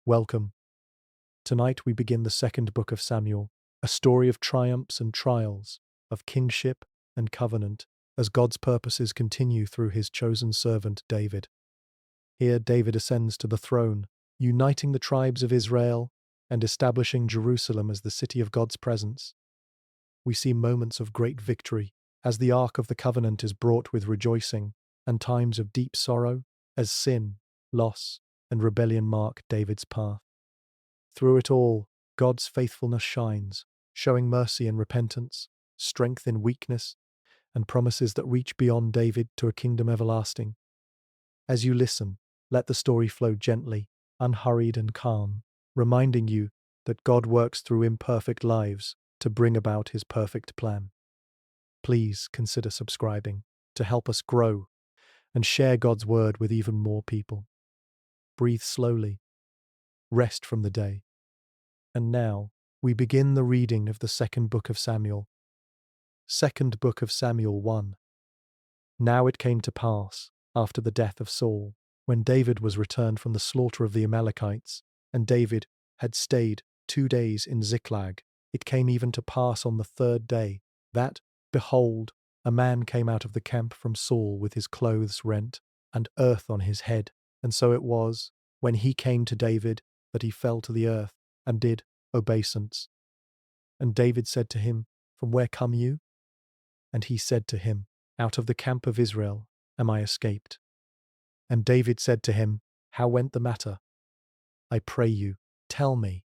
Welcome. Tonight we begin the second book of Samuel, a story of triumphs and trials, of kingship and covenant, as God's purposes continue through his chosen servant David. Here David ascends to the throne, uniting the tribes of Israel and establishing Jerusalem as the city of God's presence. We see moments of great victory as the Ark of the Covenant is brought with rejoicing, and times of deep sorrow as sin, loss, and rebellion mark David's path. Through it all, God's faithfulness shines, showing mercy in repentance, strength in weakness, and promises that reach beyond David to a kingdom everlasting. As you listen, let the story flow gently, unhurried and calm, reminding you that God works through imperfect lives to bring about his perfect plan. Please consider subscribing to help us grow and share God's word with even more people. Breathe slowly. Rest from the day. And now, we begin the reading of the second book of Samuel. Second book of Samuel 1. Now it came to pass, after the death of Saul, when David was returned from the slaughter of the Amalekites, and David had stayed 2 days in Ziklag, it came even to pass on the third day, that, behold, a man came out of the camp from Saul with his clothes rent, and earth on his head. And so it was, when he came to David, that he fell to the earth, and did obeisance. And David said to him, From where come you? And he said to him, Out of the camp of Israel am I escaped. And David said to him, How went the matter? I pray you, tell me.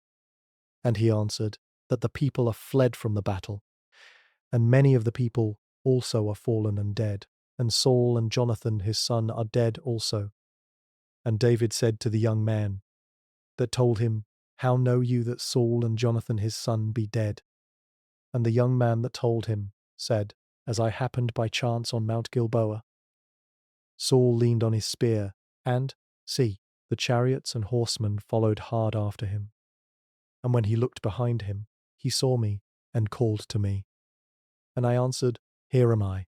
And he answered, That the people are fled from the battle, and many of the people also are fallen and dead, and Saul and Jonathan his son are dead also. And David said to the young man that told him, How know you that Saul and Jonathan his son be dead? And the young man that told him said, As I happened by chance on Mount Gilboa. Saul leaned on his spear, and, see, the chariots and horsemen followed hard after him. And when he looked behind him, he saw me, and called to me. And I answered, Here am I.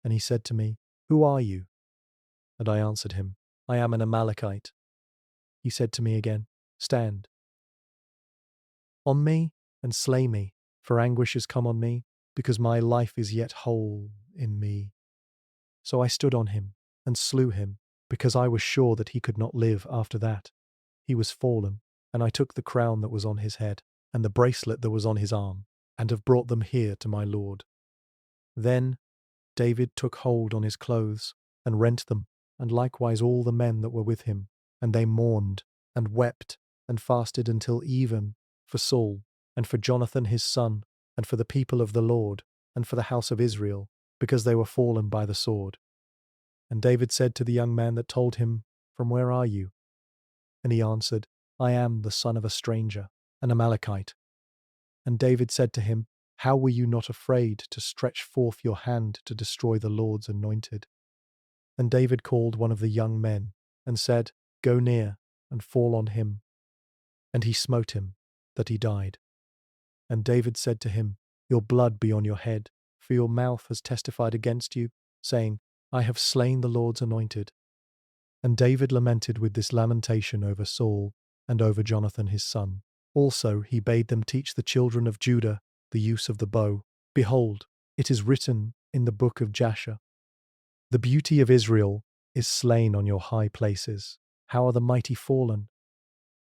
And he said to me, Who are you? And I answered him, I am an Amalekite. He said to me again, Stand on me, and slay me, for anguish has come on me, because my life is yet whole in me. So I stood on him, and slew him, because I was sure that he could not live after that. He was fallen, and I took the crown that was on his head, and the bracelet that was on his arm, and have brought them here to my lord. Then David took hold on his clothes, and rent them, and likewise all the men that were with him, and they mourned, and wept, and fasted until even, for Saul, and for Jonathan his son, and for the people of the Lord, and for the house of Israel, because they were fallen by the sword. And David said to the young man that told him, From where are you? And he answered, I am the son of a stranger, an Amalekite. And David said to him, How were you not afraid to stretch forth your hand to destroy the Lord's anointed? And David called one of the young men, and said, Go near, and fall on him. And he smote him, that he died. And David said to him, Your blood be on your head, for your mouth has testified against you, saying, I have slain the Lord's anointed. And David lamented with this lamentation over Saul, and over Jonathan his son. Also he bade them teach the children of Judah the use of the bow. Behold, it is written in the book of Jasher, The beauty of Israel is slain on your high places. How are the mighty fallen?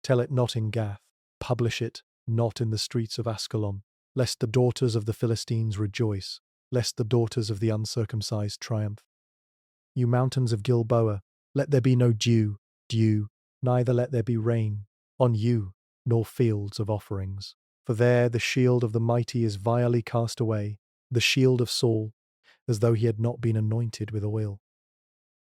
Tell it not in Gath, publish it not in the streets of Ascalon, lest the daughters of the Philistines rejoice, lest the daughters of the uncircumcised triumph. You mountains of Gilboa, let there be no dew, neither let there be rain on you, nor fields of offerings. For there the shield of the mighty is vilely cast away, the shield of Saul, as though he had not been anointed with oil.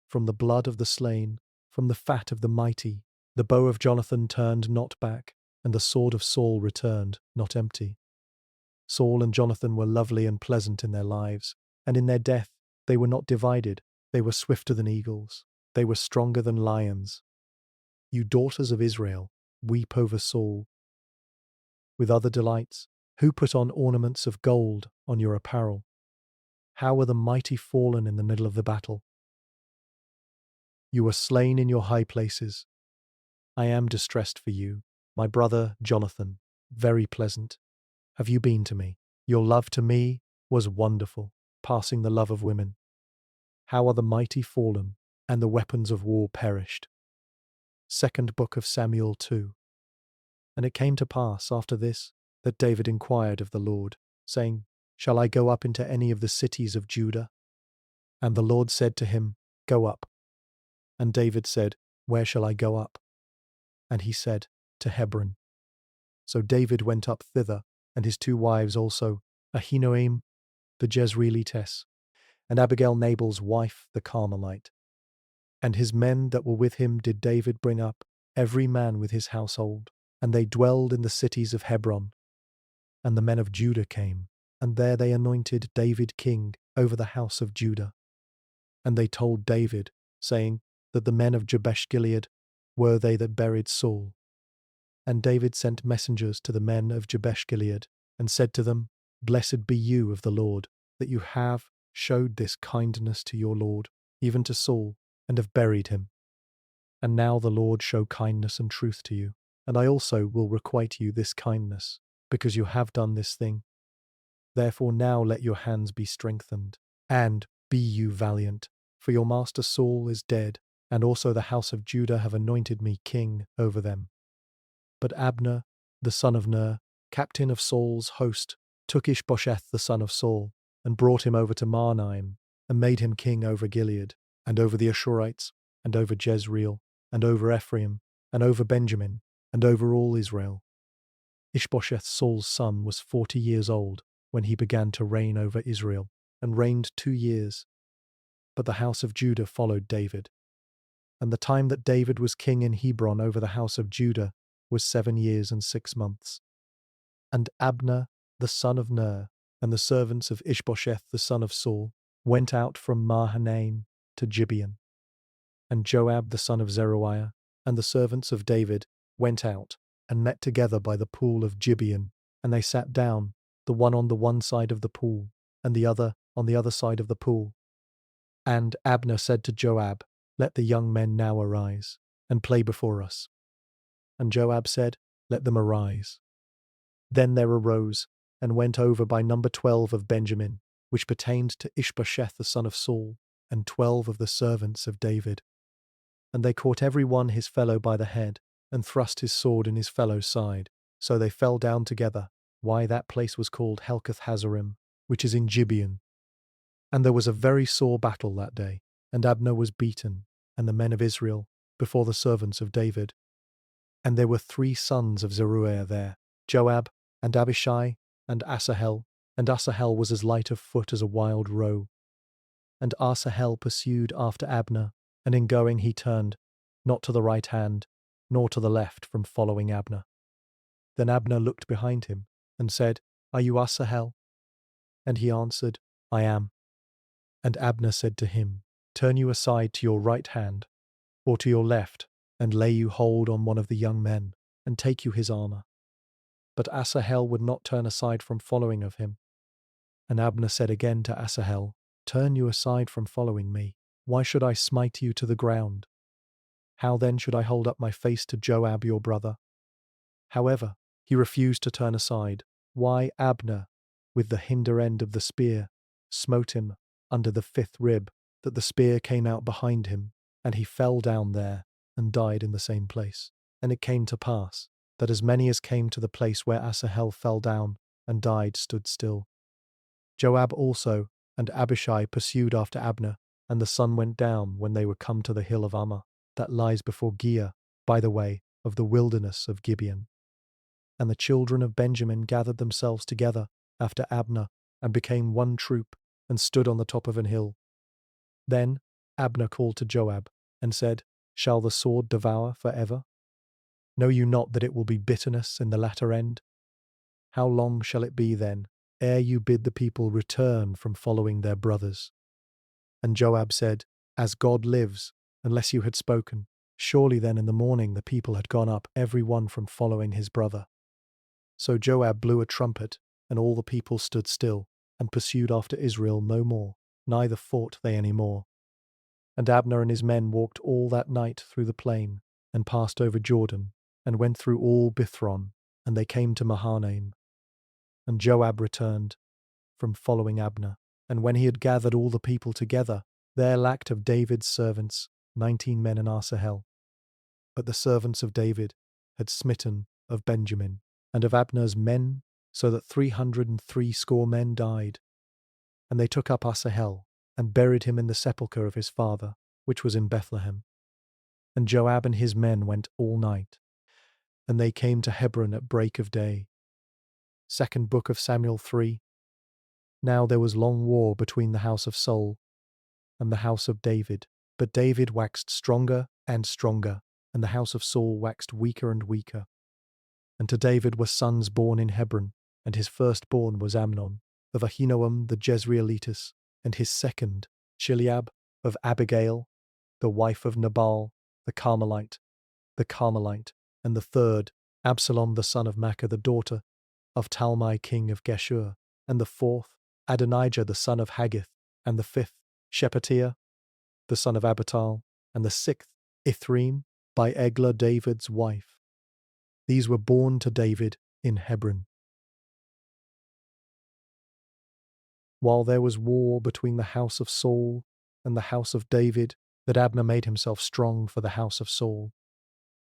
From the blood of the slain, from the fat of the mighty, the bow of Jonathan turned not back, and the sword of Saul returned not empty. Saul and Jonathan were lovely and pleasant in their lives, and in their death they were not divided. They were swifter than eagles. They were stronger than lions. You daughters of Israel, weep over Saul. With other delights, who put on ornaments of gold on your apparel? How were the mighty fallen in the middle of the battle? You were slain in your high places. I am distressed for you, my brother Jonathan. Very pleasant have you been to me. Your love to me was wonderful, passing the love of women. How are the mighty fallen, and the weapons of war perished. Second book of Samuel 2. And it came to pass after this, that David inquired of the Lord, saying, Shall I go up into any of the cities of Judah? And the Lord said to him, Go up. And David said, Where shall I go up? And he said, To Hebron. So David went up thither, and his 2 wives also, Ahinoam the Jezreelitess, and Abigail Nabal's wife the Carmelite. And his men that were with him did David bring up, every man with his household, and they dwelled in the cities of Hebron. And the men of Judah came, and there they anointed David king over the house of Judah. And they told David, saying, that the men of Jabesh Gilead were they that buried Saul. And David sent messengers to the men of Jabesh Gilead, and said to them, Blessed be you of the Lord, that you have showed this kindness to your Lord, even to Saul, and have buried him. And now the Lord show kindness and truth to you, and I also will requite you this kindness, because you have done this thing. Therefore now let your hands be strengthened, and be you valiant, for your master Saul is dead, and also the house of Judah have anointed me king over them. But Abner, the son of Ner, captain of Saul's host, took Ishbosheth the son of Saul, and brought him over to Mahanaim, and made him king over Gilead, and over the Ashurites, and over Jezreel, and over Ephraim, and over Benjamin, and over all Israel. Ishbosheth Saul's son was 40 years old when he began to reign over Israel, and reigned 2 years. But the house of Judah followed David. And the time that David was king in Hebron over the house of Judah was 7 years and 6 months. And Abner, the son of Ner, and the servants of Ishbosheth the son of Saul, went out from Mahanaim to Gibeon. And Joab the son of Zeruiah, and the servants of David, went out, and met together by the pool of Gibeon, and they sat down, the one on the one side of the pool, and the other on the other side of the pool. And Abner said to Joab, Let the young men now arise, and play before us. And Joab said, Let them arise. Then there arose, and went over by number 12 of Benjamin, which pertained to Ishbosheth the son of Saul, and 12 of the servants of David. And they caught every one his fellow by the head, and thrust his sword in his fellow's side. So they fell down together, why that place was called Helkath Hazarim, which is in Gibeon. And there was a very sore battle that day, and Abner was beaten, and the men of Israel, before the servants of David. And there were 3 sons of Zeruiah there, Joab, and Abishai, and Asahel, and Asahel was as light of foot as a wild roe. And Asahel pursued after Abner, and in going he turned, not to the right hand, nor to the left from following Abner. Then Abner looked behind him, and said, Are you Asahel? And he answered, I am. And Abner said to him, Turn you aside to your right hand, or to your left, and lay you hold on one of the young men, and take you his armor. But Asahel would not turn aside from following of him. And Abner said again to Asahel, Turn you aside from following me. Why should I smite you to the ground? How then should I hold up my face to Joab your brother? However, he refused to turn aside. Why Abner, with the hinder end of the spear, smote him under the 5th rib, that the spear came out behind him, and he fell down there, and died in the same place. And it came to pass, that as many as came to the place where Asahel fell down and died stood still. Joab also and Abishai pursued after Abner, and the sun went down when they were come to the hill of Ammah, that lies before Giah, by the way of the wilderness of Gibeon. And the children of Benjamin gathered themselves together after Abner, and became one troop, and stood on the top of an hill. Then Abner called to Joab, and said, Shall the sword devour for ever? Know you not that it will be bitterness in the latter end? How long shall it be then, ere you bid the people return from following their brothers? And Joab said, As God lives, unless you had spoken, surely then in the morning the people had gone up every one from following his brother. So Joab blew a trumpet, and all the people stood still, and pursued after Israel no more, neither fought they any more. And Abner and his men walked all that night through the plain, and passed over Jordan, and went through all Bithron, and they came to Mahanaim. And Joab returned from following Abner, and when he had gathered all the people together, there lacked of David's servants 19 men in Asahel. But the servants of David had smitten of Benjamin, and of Abner's men, so that 360 men died. And they took up Asahel, and buried him in the sepulchre of his father, which was in Bethlehem. And Joab and his men went all night, and they came to Hebron at break of day. Second book of Samuel 3. Now there was long war between the house of Saul and the house of David, but David waxed stronger and stronger, and the house of Saul waxed weaker and weaker. And to David were sons born in Hebron, and his firstborn was Amnon, of Ahinoam the Jezreelitess, and his second, Chileab, of Abigail, the wife of Nabal, the Carmelite, and the third, Absalom the son of Maachah the daughter of Talmai king of Geshur, and the fourth, Adonijah the son of Haggith, and the fifth, Shephatiah the son of Abital, and the sixth, Ithream, by Eglah David's wife. These were born to David in Hebron. While there was war between the house of Saul and the house of David, that Abner made himself strong for the house of Saul.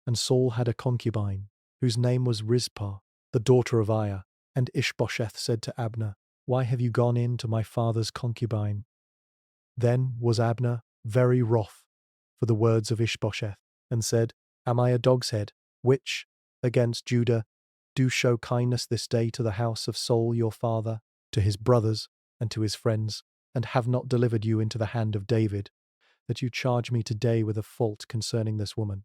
And Saul had a concubine, whose name was Rizpah, the daughter of Aiah. And Ishbosheth said to Abner, "Why have you gone in to my father's concubine?" Then was Abner very wroth for the words of Ishbosheth, and said, "Am I a dog's head, which, against Judah, do show kindness this day to the house of Saul your father, to his brothers, and to his friends, and have not delivered you into the hand of David, that you charge me today with a fault concerning this woman?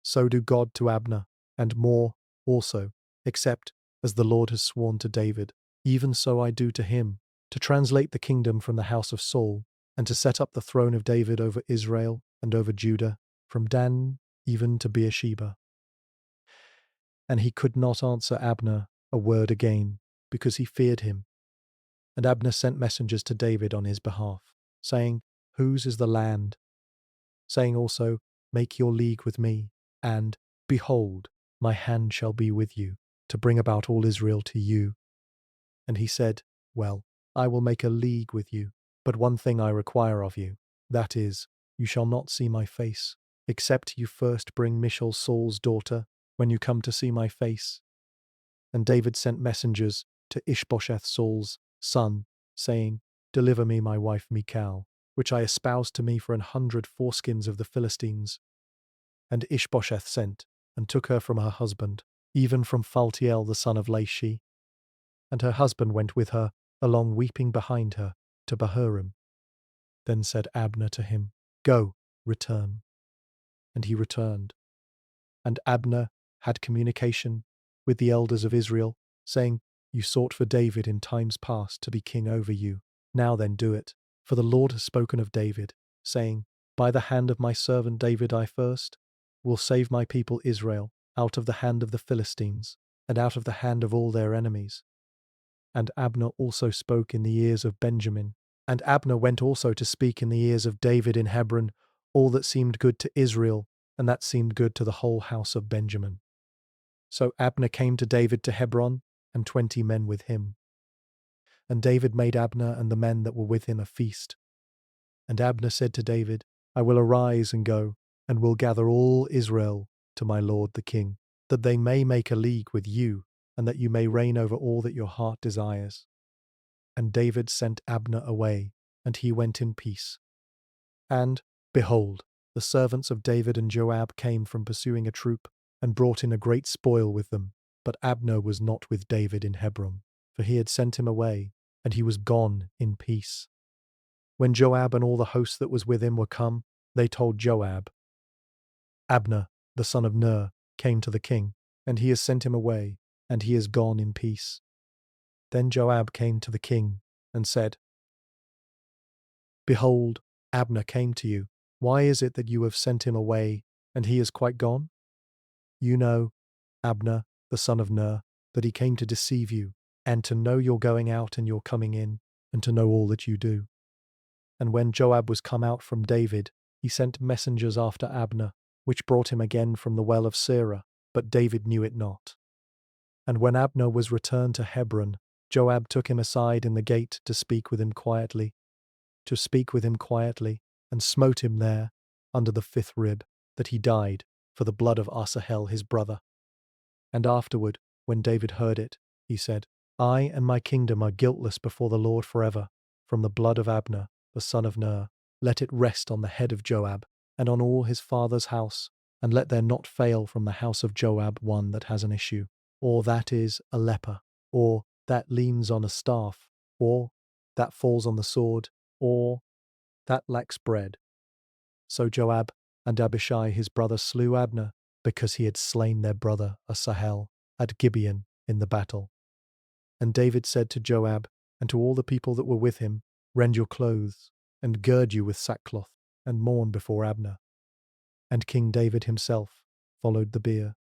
So do God to Abner, and more also, except, as the Lord has sworn to David, even so I do to him, to translate the kingdom from the house of Saul, and to set up the throne of David over Israel and over Judah, from Dan even to Beersheba." And he could not answer Abner a word again, because he feared him. And Abner sent messengers to David on his behalf, saying, "Whose is the land?" saying also, "Make your league with me, and, behold, my hand shall be with you, to bring about all Israel to you." And he said, "Well, I will make a league with you, but one thing I require of you, that is, you shall not see my face, except you first bring Michal Saul's daughter, when you come to see my face." And David sent messengers to Ishbosheth Saul's son, saying, "Deliver me my wife Michal, which I espoused to me for 100 foreskins of the Philistines." And Ishbosheth sent, and took her from her husband, even from Phaltiel the son of Lachish. And her husband went with her, along weeping behind her, to Bahurim. Then said Abner to him, "Go, return." And he returned. And Abner had communication with the elders of Israel, saying, "You sought for David in times past to be king over you. Now then do it, for the Lord has spoken of David, saying, By the hand of my servant David I first will save my people Israel out of the hand of the Philistines, and out of the hand of all their enemies." And Abner also spoke in the ears of Benjamin. And Abner went also to speak in the ears of David in Hebron all that seemed good to Israel, and that seemed good to the whole house of Benjamin. So Abner came to David to Hebron, and 20 men with him. And David made Abner and the men that were with him a feast. And Abner said to David, "I will arise and go, and will gather all Israel to my lord the king, that they may make a league with you, and that you may reign over all that your heart desires." And David sent Abner away, and he went in peace. And, behold, the servants of David and Joab came from pursuing a troop, and brought in a great spoil with them. But Abner was not with David in Hebron, for he had sent him away, and he was gone in peace. When Joab and all the host that was with him were come, they told Joab, "Abner, the son of Ner, came to the king, and he has sent him away, and he is gone in peace." Then Joab came to the king, and said, "Behold, Abner came to you. Why is it that you have sent him away, and he is quite gone? You know, Abner, the son of Ner, that he came to deceive you, and to know your going out and your coming in, and to know all that you do." And when Joab was come out from David, he sent messengers after Abner, which brought him again from the well of Sirah, but David knew it not. And when Abner was returned to Hebron, Joab took him aside in the gate to speak with him quietly, and smote him there, under the fifth rib, that he died, for the blood of Asahel his brother. And afterward, when David heard it, he said, I and my kingdom are guiltless before the Lord forever, from the blood of Abner, the son of Ner. Let it rest on the head of Joab, and on all his father's house, and let there not fail from the house of Joab one that has an issue, or that is a leper, or that leans on a staff, or that falls on the sword, or that lacks bread. So Joab and Abishai his brother slew Abner, because he had slain their brother Asahel at Gibeon in the battle. And David said to Joab and to all the people that were with him, Rend your clothes, and gird you with sackcloth, and mourn before Abner. And King David himself followed the bier.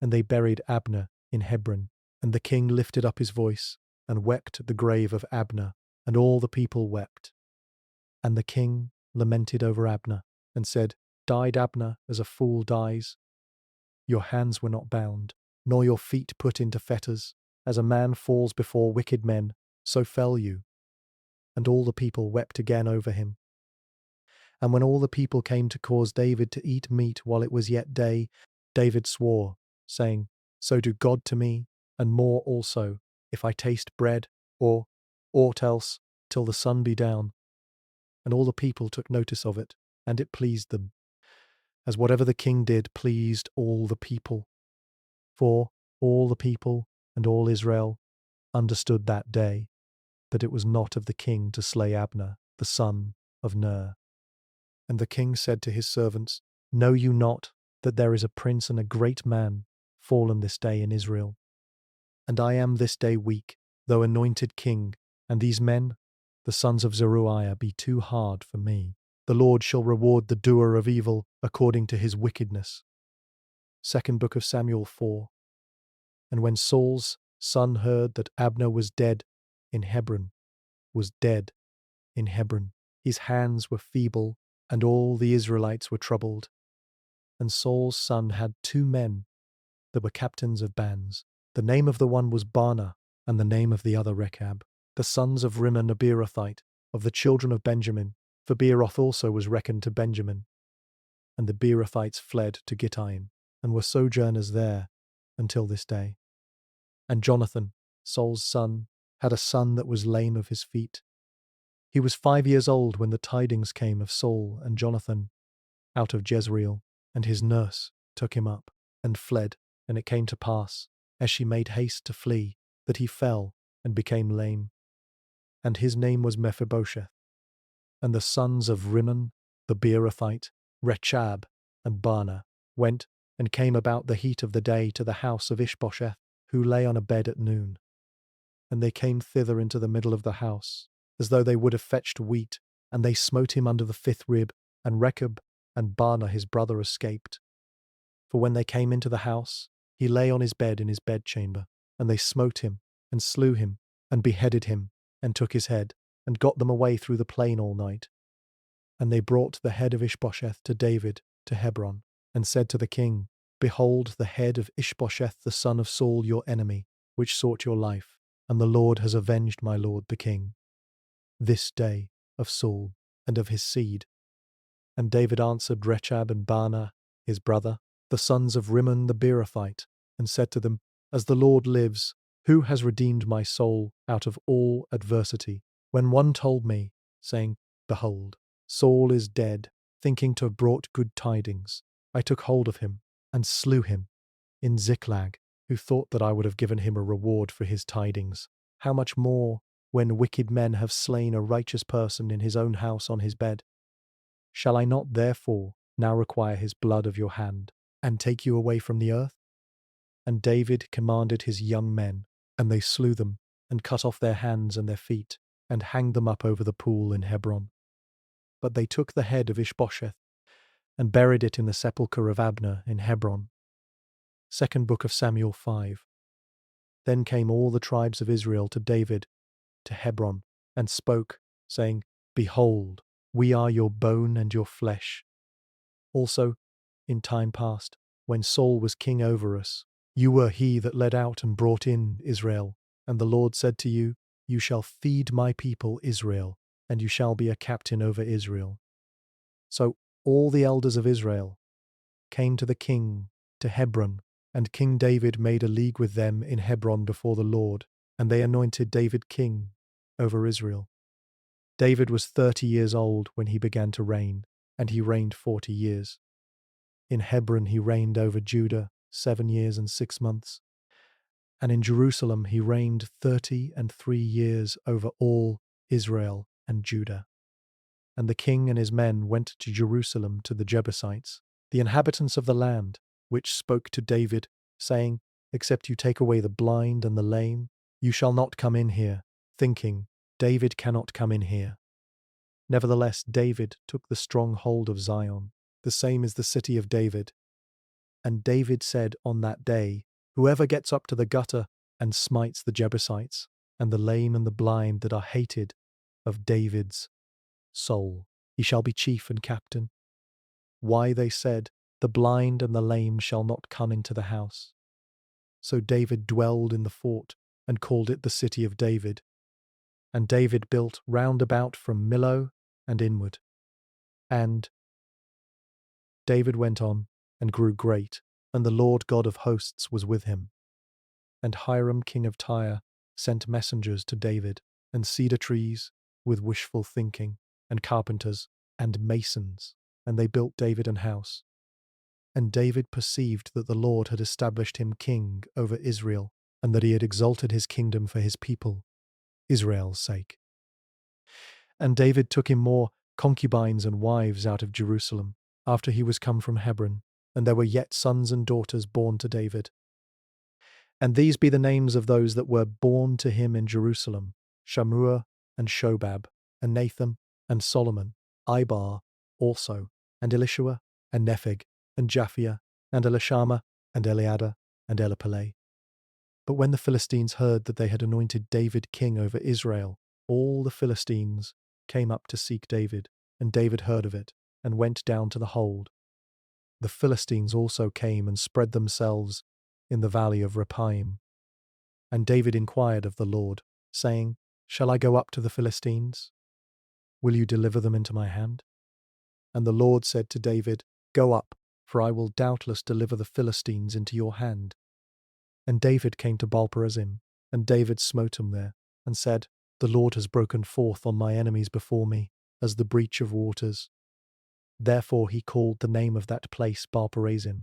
And they buried Abner in Hebron, and the king lifted up his voice, and wept at the grave of Abner, and all the people wept. And the king lamented over Abner, and said, Died Abner as a fool dies? Your hands were not bound, nor your feet put into fetters. As a man falls before wicked men, so fell you. And all the people wept again over him. And when all the people came to cause David to eat meat while it was yet day, David swore, saying, So do God to me, and more also, if I taste bread, or aught else, till the sun be down. And all the people took notice of it, and it pleased them, as whatever the king did pleased all the people. For all the people and all Israel understood that day that it was not of the king to slay Abner, the son of Ner. And the king said to his servants, Know you not that there is a prince and a great man fallen this day in Israel? And I am this day weak, though anointed king, and these men, the sons of Zeruiah, be too hard for me. The Lord shall reward the doer of evil according to his wickedness. Second book of Samuel 4. And when Saul's son heard that Abner was dead in Hebron, his hands were feeble, and all the Israelites were troubled. And Saul's son had 2 men that were captains of bands. The name of the one was Baanah, and the name of the other Rechab, the sons of Rimmon a Beerothite, of the children of Benjamin, for Beeroth also was reckoned to Benjamin. And the Beerothites fled to Gittaim, and were sojourners there until this day. And Jonathan, Saul's son, had a son that was lame of his feet. He was 5 years old when the tidings came of Saul and Jonathan out of Jezreel, and his nurse took him up and fled. And it came to pass, as she made haste to flee, that he fell and became lame. And his name was Mephibosheth. And the sons of Rimmon, the Beerothite, Rechab, and Baanah, went and came about the heat of the day to the house of Ishbosheth, who lay on a bed at noon. And they came thither into the middle of the house, as though they would have fetched wheat, and they smote him under the 5th rib, and Rechab and Baanah his brother escaped. For when they came into the house, he lay on his bed in his bedchamber, and they smote him, and slew him, and beheaded him, and took his head, and got them away through the plain all night. And they brought the head of Ishbosheth to David to Hebron, and said to the king, Behold the head of Ishbosheth the son of Saul your enemy, which sought your life, and the Lord has avenged my lord the king, this day of Saul and of his seed. And David answered Rechab and Baanah his brother, the sons of Rimmon the Beerothite, and said to them, As the Lord lives, who has redeemed my soul out of all adversity? When one told me, saying, Behold, Saul is dead, thinking to have brought good tidings, I took hold of him and slew him in Ziklag, who thought that I would have given him a reward for his tidings. How much more when wicked men have slain a righteous person in his own house on his bed? Shall I not therefore now require his blood of your hand, and take you away from the earth? And David commanded his young men, and they slew them, and cut off their hands and their feet, and hanged them up over the pool in Hebron. But they took the head of Ishbosheth, and buried it in the sepulchre of Abner in Hebron. Second book of Samuel 5. Then came all the tribes of Israel to David, to Hebron, and spoke, saying, Behold, we are your bone and your flesh. Also, in time past, when Saul was king over us. You were he that led out and brought in Israel. And the Lord said to you, You shall feed my people Israel, and you shall be a captain over Israel. So all the elders of Israel came to the king, to Hebron, and King David made a league with them in Hebron before the Lord, and they anointed David king over Israel. David was 30 years old when he began to reign, and he reigned 40 years. In Hebron he reigned over Judah 7 years and 6 months, and in Jerusalem he reigned 33 years over all Israel and Judah. And the king and his men went to Jerusalem to the Jebusites, the inhabitants of the land, which spoke to David, saying, Except you take away the blind and the lame, you shall not come in here, thinking, David cannot come in here. Nevertheless, David took the stronghold of Zion, the same is the city of David. And David said on that day, Whoever gets up to the gutter and smites the Jebusites, and the lame and the blind that are hated of David's soul, he shall be chief and captain. Why, they said, the blind and the lame shall not come into the house. So David dwelled in the fort, and called it the city of David. And David built round about from Millo and inward. And David went on, and grew great, and the Lord God of hosts was with him. And Hiram king of Tyre sent messengers to David, and cedar trees with wishful thinking, and carpenters, and masons, and they built David an house. And David perceived that the Lord had established him king over Israel, and that he had exalted his kingdom for his people, Israel's sake. And David took him more concubines and wives out of Jerusalem, after he was come from Hebron, and there were yet sons and daughters born to David. And these be the names of those that were born to him in Jerusalem, Shammua, and Shobab, and Nathan, and Solomon, Ibar also, and Elishua, and Nepheg, and Japhia, and Elishama, and Eliada, and Elipeleh. But when the Philistines heard that they had anointed David king over Israel, all the Philistines came up to seek David, and David heard of it, and went down to the hold. The Philistines also came and spread themselves in the valley of Rephaim. And David inquired of the Lord, saying, Shall I go up to the Philistines? Will you deliver them into my hand? And the Lord said to David, Go up, for I will doubtless deliver the Philistines into your hand. And David came to Baal-perazim, and David smote him there, and said, The Lord has broken forth on my enemies before me, as the breach of waters. Therefore he called the name of that place Baal-perazim.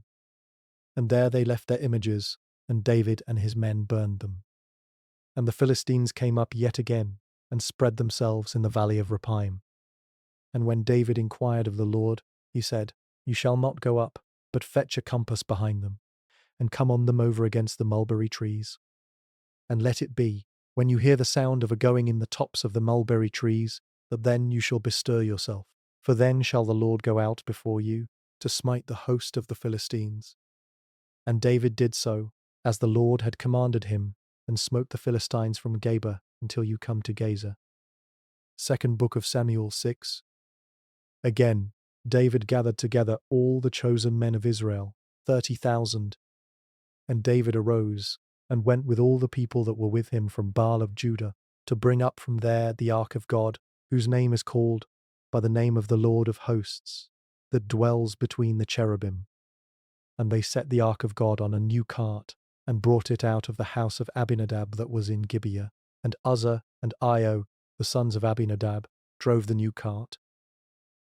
And there they left their images, and David and his men burned them. And the Philistines came up yet again, and spread themselves in the valley of Rephaim. And when David inquired of the Lord, he said, You shall not go up, but fetch a compass behind them, and come on them over against the mulberry trees. And let it be, when you hear the sound of a going in the tops of the mulberry trees, that then you shall bestir yourself, for then shall the Lord go out before you, to smite the host of the Philistines. And David did so, as the Lord had commanded him, and smote the Philistines from Geba until you come to Gaza. Second Book of Samuel 6. Again, David gathered together all the chosen men of Israel, 30,000. And David arose, and went with all the people that were with him from Baal of Judah, to bring up from there the ark of God, whose name is called by the name of the Lord of hosts, that dwells between the cherubim. And they set the ark of God on a new cart, and brought it out of the house of Abinadab that was in Gibeah. And Uzzah and Io, the sons of Abinadab, drove the new cart.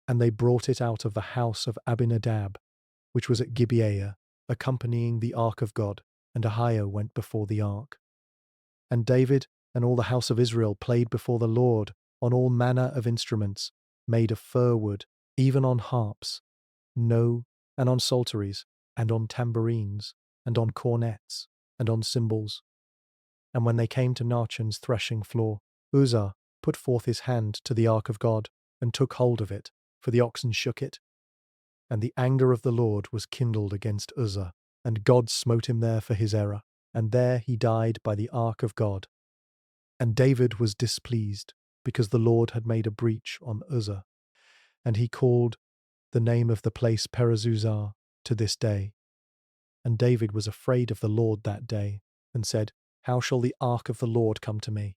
And they brought it out of the house of Abinadab, which was at Gibeah, accompanying the ark of God, and Ahio went before the ark. And David and all the house of Israel played before the Lord on all manner of instruments, made of fir wood, even on harps, and on psalteries, and on tambourines, and on cornets, and on cymbals. And when they came to Nachon's threshing floor, Uzzah put forth his hand to the ark of God, and took hold of it, for the oxen shook it. And the anger of the Lord was kindled against Uzzah, and God smote him there for his error, and there he died by the ark of God. And David was displeased, because the Lord had made a breach on Uzzah, and he called the name of the place Perezuzah, to this day. And David was afraid of the Lord that day, and said, How shall the ark of the Lord come to me?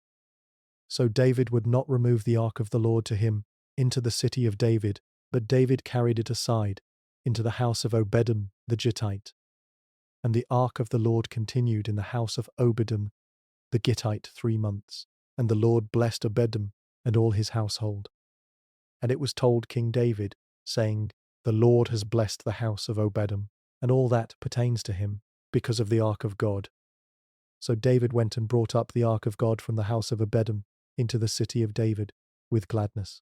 So David would not remove the ark of the Lord to him into the city of David, but David carried it aside into the house of Obededom the Gittite. And the ark of the Lord continued in the house of Obededom the Gittite 3 months. And the Lord blessed Obededom and all his household. And it was told King David, saying, The Lord has blessed the house of Obededom, and all that pertains to him, because of the ark of God. So David went and brought up the ark of God from the house of Obededom into the city of David with gladness.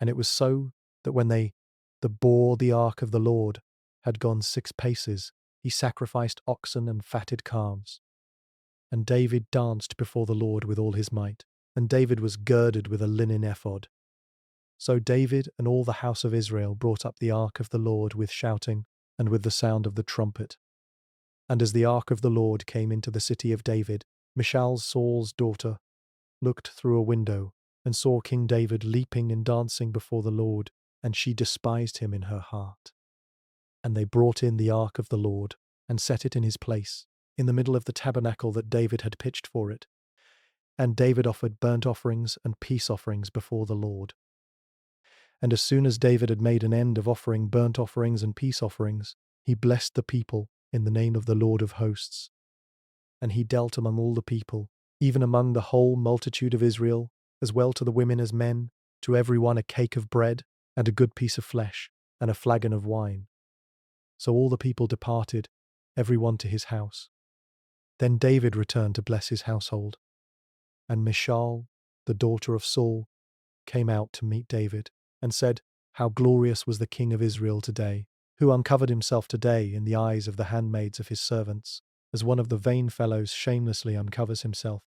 And it was so that when that bore the ark of the Lord had gone 6 paces, he sacrificed oxen and fatted calves. And David danced before the Lord with all his might, and David was girded with a linen ephod. So David and all the house of Israel brought up the ark of the Lord with shouting and with the sound of the trumpet. And as the ark of the Lord came into the city of David, Michal, Saul's daughter, looked through a window and saw King David leaping and dancing before the Lord, and she despised him in her heart. And they brought in the ark of the Lord and set it in his place, in the middle of the tabernacle that David had pitched for it. And David offered burnt offerings and peace offerings before the Lord. And as soon as David had made an end of offering burnt offerings and peace offerings, he blessed the people in the name of the Lord of hosts. And he dealt among all the people, even among the whole multitude of Israel, as well to the women as men, to every one a cake of bread, and a good piece of flesh, and a flagon of wine. So all the people departed, every one to his house. Then David returned to bless his household. And Michal, the daughter of Saul, came out to meet David, and said, How glorious was the king of Israel today, who uncovered himself today in the eyes of the handmaids of his servants, as one of the vain fellows shamelessly uncovers himself.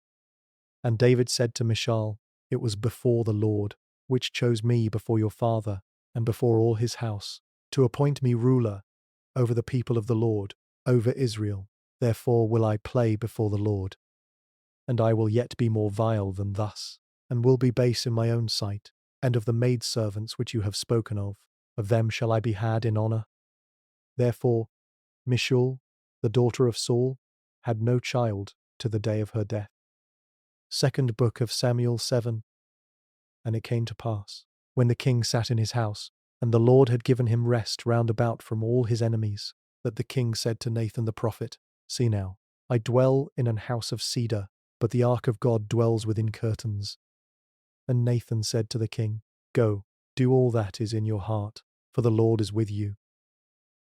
And David said to Michal, It was before the Lord, which chose me before your father, and before all his house, to appoint me ruler over the people of the Lord, over Israel. Therefore will I play before the Lord. And I will yet be more vile than thus, and will be base in my own sight, and of the maidservants which you have spoken of them shall I be had in honour. Therefore Michal, the daughter of Saul, had no child to the day of her death. Second book of Samuel 7. And it came to pass, when the king sat in his house, and the Lord had given him rest round about from all his enemies, that the king said to Nathan the prophet, See now, I dwell in an house of cedar, but the ark of God dwells within curtains. And Nathan said to the king, Go, do all that is in your heart, for the Lord is with you.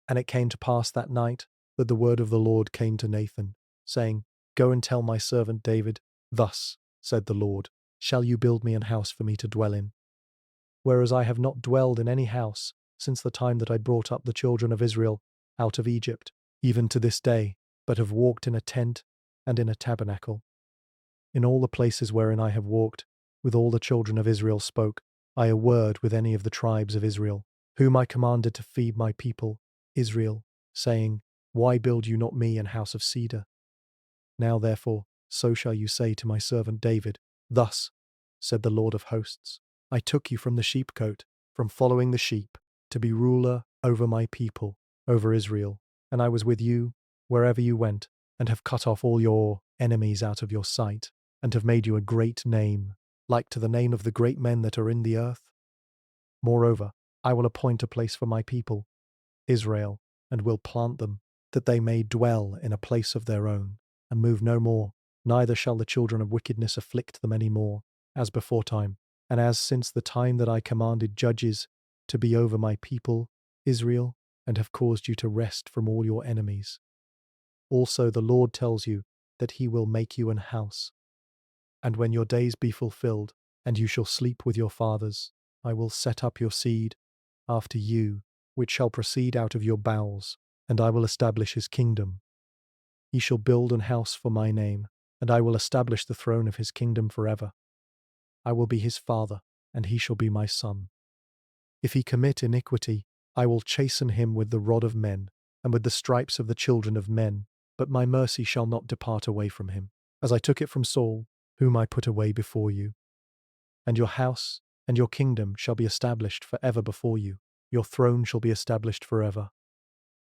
And it came to pass that night that the word of the Lord came to Nathan, saying, Go and tell my servant David, Thus said the Lord, Shall you build me an house for me to dwell in? Whereas I have not dwelled in any house since the time that I brought up the children of Israel out of Egypt, even to this day, but have walked in a tent and in a tabernacle. In all the places wherein I have walked, with all the children of Israel spoke I a word with any of the tribes of Israel, whom I commanded to feed my people, Israel, saying, Why build you not me an house of cedar? Now therefore, so shall you say to my servant David, Thus said the Lord of hosts, I took you from the sheepcote, from following the sheep, to be ruler over my people, over Israel, and I was with you wherever you went, and have cut off all your enemies out of your sight, and have made you a great name, like to the name of the great men that are in the earth. Moreover, I will appoint a place for my people, Israel, and will plant them, that they may dwell in a place of their own, and move no more, neither shall the children of wickedness afflict them any more, as beforetime, and as since the time that I commanded judges to be over my people, Israel, and have caused you to rest from all your enemies. Also the Lord tells you that he will make you an house. And when your days be fulfilled, and you shall sleep with your fathers, I will set up your seed after you, which shall proceed out of your bowels, and I will establish his kingdom. He shall build an house for my name, and I will establish the throne of his kingdom forever. I will be his father, and he shall be my son. If he commit iniquity, I will chasten him with the rod of men, and with the stripes of the children of men, but my mercy shall not depart away from him, as I took it from Saul, whom I put away before you. And your house and your kingdom shall be established for ever before you, your throne shall be established forever.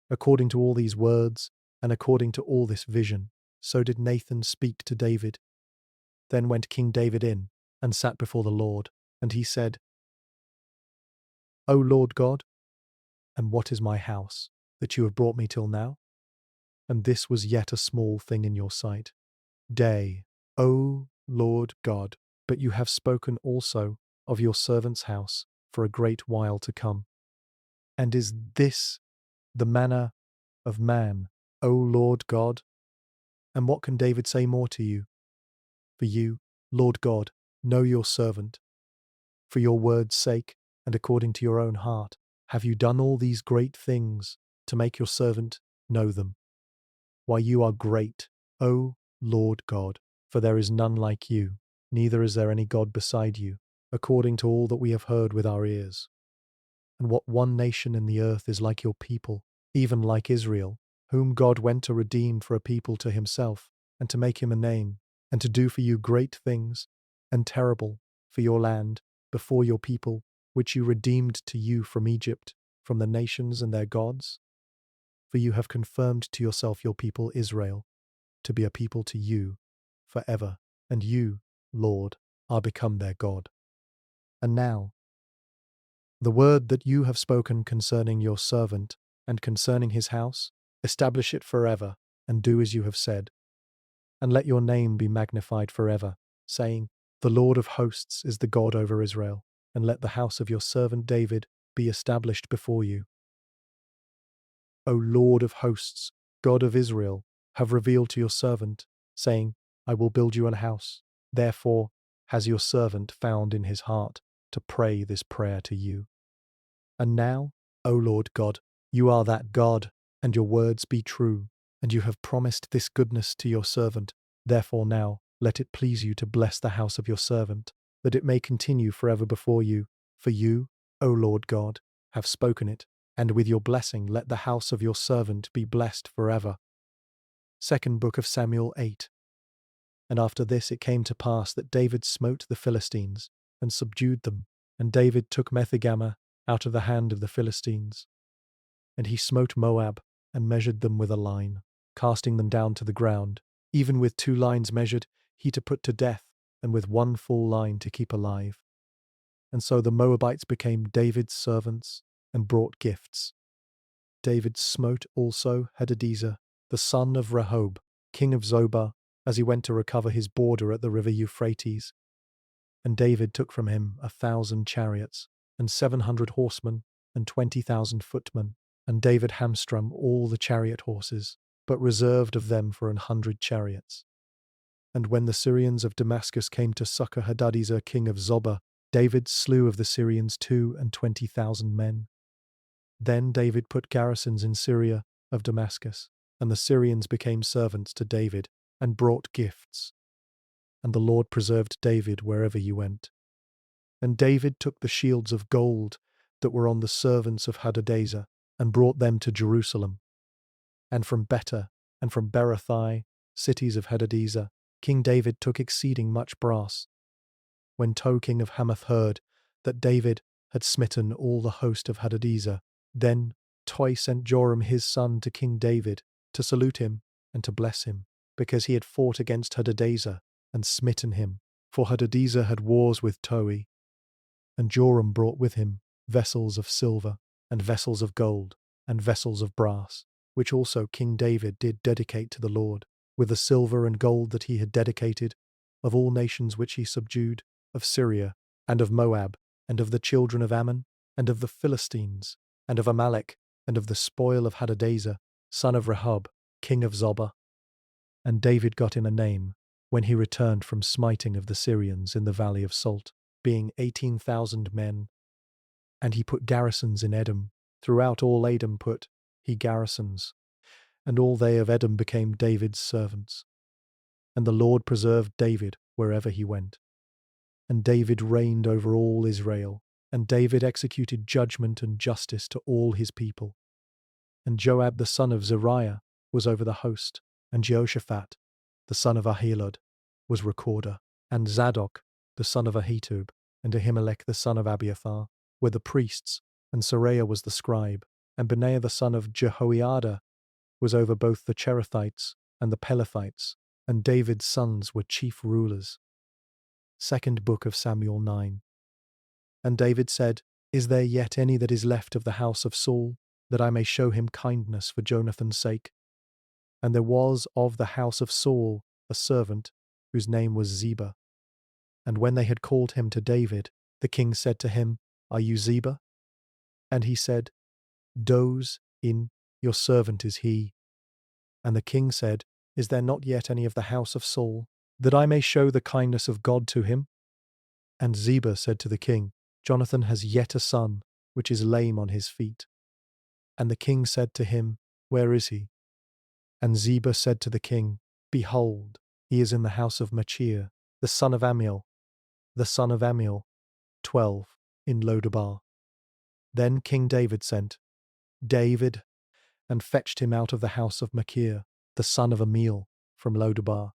According to all these words, and according to all this vision, so did Nathan speak to David. Then went King David in, and sat before the Lord, and he said, O Lord God, and what is my house, that you have brought me till now? And this was yet a small thing in your sight. Day, O Lord God, but you have spoken also of your servant's house for a great while to come. And is this the manner of man, O Lord God? And what can David say more to you? For you, Lord God, know your servant. For your word's sake, and according to your own heart, have you done all these great things to make your servant know them. Why, you are great, O Lord God, for there is none like you, neither is there any God beside you, according to all that we have heard with our ears. And what one nation in the earth is like your people, even like Israel, whom God went to redeem for a people to himself, and to make him a name, and to do for you great things, and terrible, for your land, before your people, which you redeemed to you from Egypt, from the nations and their gods? For you have confirmed to yourself your people Israel, to be a people to you forever, and you, Lord, are become their God. And now, the word that you have spoken concerning your servant and concerning his house, establish it forever, and do as you have said. And let your name be magnified forever, saying, The Lord of hosts is the God over Israel, and let the house of your servant David be established before you. O Lord of hosts, God of Israel, have revealed to your servant, saying, I will build you an house. Therefore has your servant found in his heart to pray this prayer to you. And now, O Lord God, you are that God, and your words be true, and you have promised this goodness to your servant. Therefore now, let it please you to bless the house of your servant, that it may continue forever before you. For you, O Lord God, have spoken it, and with your blessing let the house of your servant be blessed forever. Second book of Samuel 8. And after this it came to pass that David smote the Philistines, and subdued them, and David took Methegama out of the hand of the Philistines. And he smote Moab, and measured them with a line, casting them down to the ground, even with 2 lines measured, he to put to death, and with 1 full line to keep alive. And so the Moabites became David's servants, and brought gifts. David smote also Hadadezer, the son of Rehob, king of Zobah, as he went to recover his border at the river Euphrates. And David took from him 1,000 chariots, and 700 horsemen, and 20,000 footmen. And David hamstrung all the chariot horses, but reserved of them for 100 chariots. And when the Syrians of Damascus came to succor Hadadezer king of Zobah, David slew of the Syrians 22,000 men. Then David put garrisons in Syria of Damascus, and the Syrians became servants to David, and brought gifts. And the Lord preserved David wherever he went. And David took the shields of gold that were on the servants of Hadadezer, and brought them to Jerusalem. And from Betah, and from Berothai, cities of Hadadezer, King David took exceeding much brass. When Tou king of Hamath heard that David had smitten all the host of Hadadezer, then Toi sent Joram his son to King David to salute him and to bless him, because he had fought against Hadadezer and smitten him, for Hadadezer had wars with Toi. And Joram brought with him vessels of silver, and vessels of gold, and vessels of brass, which also King David did dedicate to the Lord, with the silver and gold that he had dedicated, of all nations which he subdued, of Syria, and of Moab, and of the children of Ammon, and of the Philistines, and of Amalek, and of the spoil of Hadadezer, son of Rehob, king of Zobah. And David got him a name, when he returned from smiting of the Syrians in the valley of Salt, being 18,000 men. And he put garrisons in Edom, throughout all Edom put he garrisons, and all they of Edom became David's servants. And the Lord preserved David wherever he went. And David reigned over all Israel, and David executed judgment and justice to all his people. And Joab the son of Zeruiah was over the host, and Jehoshaphat the son of Ahilud was recorder, and Zadok the son of Ahitub, and Ahimelech the son of Abiathar were the priests, and Seraiah was the scribe, and Benaiah the son of Jehoiada was over both the Cherethites and the Pelethites, and David's sons were chief rulers. Second book of Samuel 9. And David said, Is there yet any that is left of the house of Saul, that I may show him kindness for Jonathan's sake? And there was of the house of Saul a servant, whose name was Ziba. And when they had called him to David, the king said to him, Are you Ziba? And he said, Doze in, your servant is he. And the king said, Is there not yet any of the house of Saul, that I may show the kindness of God to him? And Ziba said to the king, Jonathan has yet a son, which is lame on his feet. And the king said to him, Where is he? And Ziba said to the king, Behold, he is in the house of Machir, the son of Amiel, 12, in Lodabar. Then King David sent David, and fetched him out of the house of Machir, the son of Amiel, from Lodabar.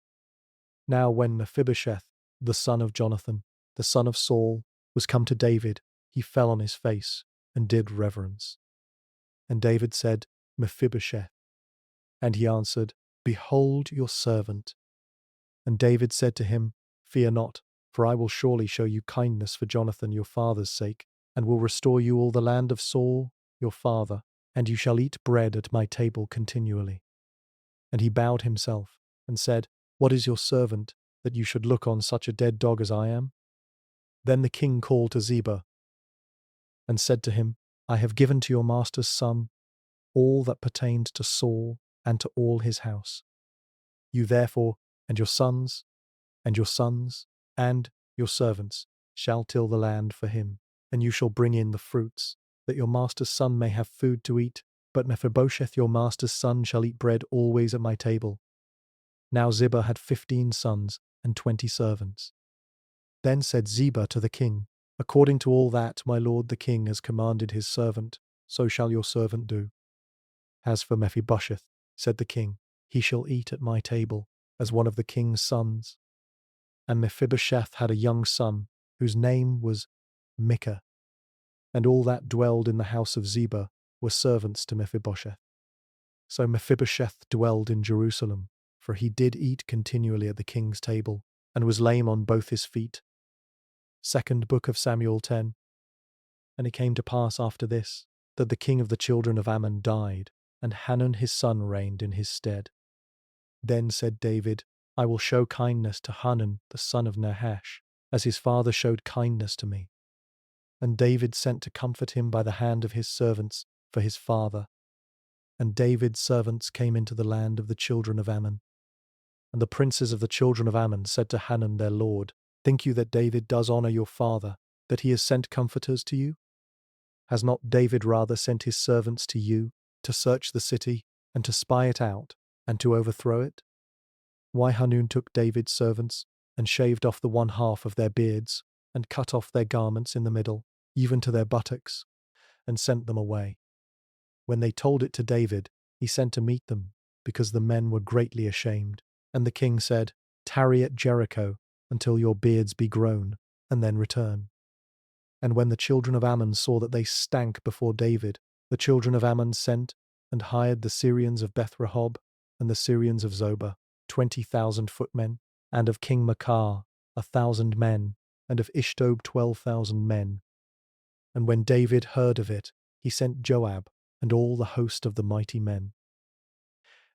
Now when Mephibosheth, the son of Jonathan, the son of Saul, was come to David, he fell on his face, and did reverence. And David said, Mephibosheth. And he answered, Behold your servant. And David said to him, Fear not, for I will surely show you kindness for Jonathan your father's sake, and will restore you all the land of Saul your father, and you shall eat bread at my table continually. And he bowed himself, and said, What is your servant, that you should look on such a dead dog as I am? Then the king called to Ziba, and said to him, I have given to your master's son all that pertained to Saul and to all his house. You therefore, and your sons, and your sons, and your servants, shall till the land for him, and you shall bring in the fruits, that your master's son may have food to eat, but Mephibosheth your master's son shall eat bread always at my table. Now Ziba had 15 sons and 20 servants. Then said Ziba to the king, According to all that my lord the king has commanded his servant, so shall your servant do. As for Mephibosheth, said the king, he shall eat at my table, as one of the king's sons. And Mephibosheth had a young son, whose name was Micah. And all that dwelled in the house of Ziba were servants to Mephibosheth. So Mephibosheth dwelled in Jerusalem, for he did eat continually at the king's table, and was lame on both his feet. Second book of Samuel 10. And it came to pass after this, that the king of the children of Ammon died, and Hanun his son reigned in his stead. Then said David, I will show kindness to Hanun the son of Nahash, as his father showed kindness to me. And David sent to comfort him by the hand of his servants for his father. And David's servants came into the land of the children of Ammon. And the princes of the children of Ammon said to Hanun their lord, Think you that David does honour your father, that he has sent comforters to you? Has not David rather sent his servants to you, to search the city, and to spy it out, and to overthrow it? Why Hanun took David's servants, and shaved off the one half of their beards, and cut off their garments in the middle, even to their buttocks, and sent them away. When they told it to David, he sent to meet them, because the men were greatly ashamed. And the king said, Tarry at Jericho until your beards be grown, and then return. And when the children of Ammon saw that they stank before David, the children of Ammon sent and hired the Syrians of Beth-rehob and the Syrians of Zobah, 20,000 footmen, and of King Maachah 1,000 men, and of Ishtob 12,000 men. And when David heard of it, he sent Joab and all the host of the mighty men.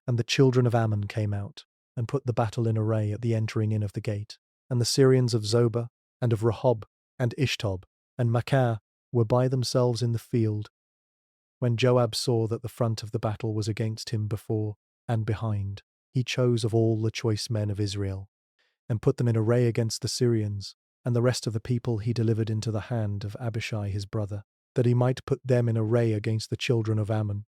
And the children of Ammon came out, and put the battle in array at the entering in of the gate. And the Syrians of Zobah, and of Rehob, and Ishtob, and Maachah were by themselves in the field. When Joab saw that the front of the battle was against him before and behind, he chose of all the choice men of Israel, and put them in array against the Syrians, and the rest of the people he delivered into the hand of Abishai his brother, that he might put them in array against the children of Ammon.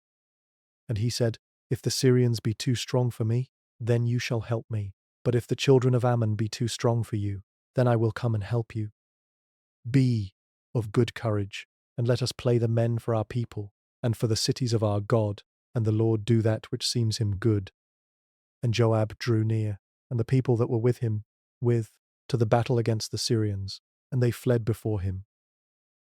And he said, If the Syrians be too strong for me, then you shall help me. But if the children of Ammon be too strong for you, then I will come and help you. Be of good courage, and let us play the men for our people, and for the cities of our God, and the Lord do that which seems him good. And Joab drew near, and the people that were with him, to the battle against the Syrians, and they fled before him.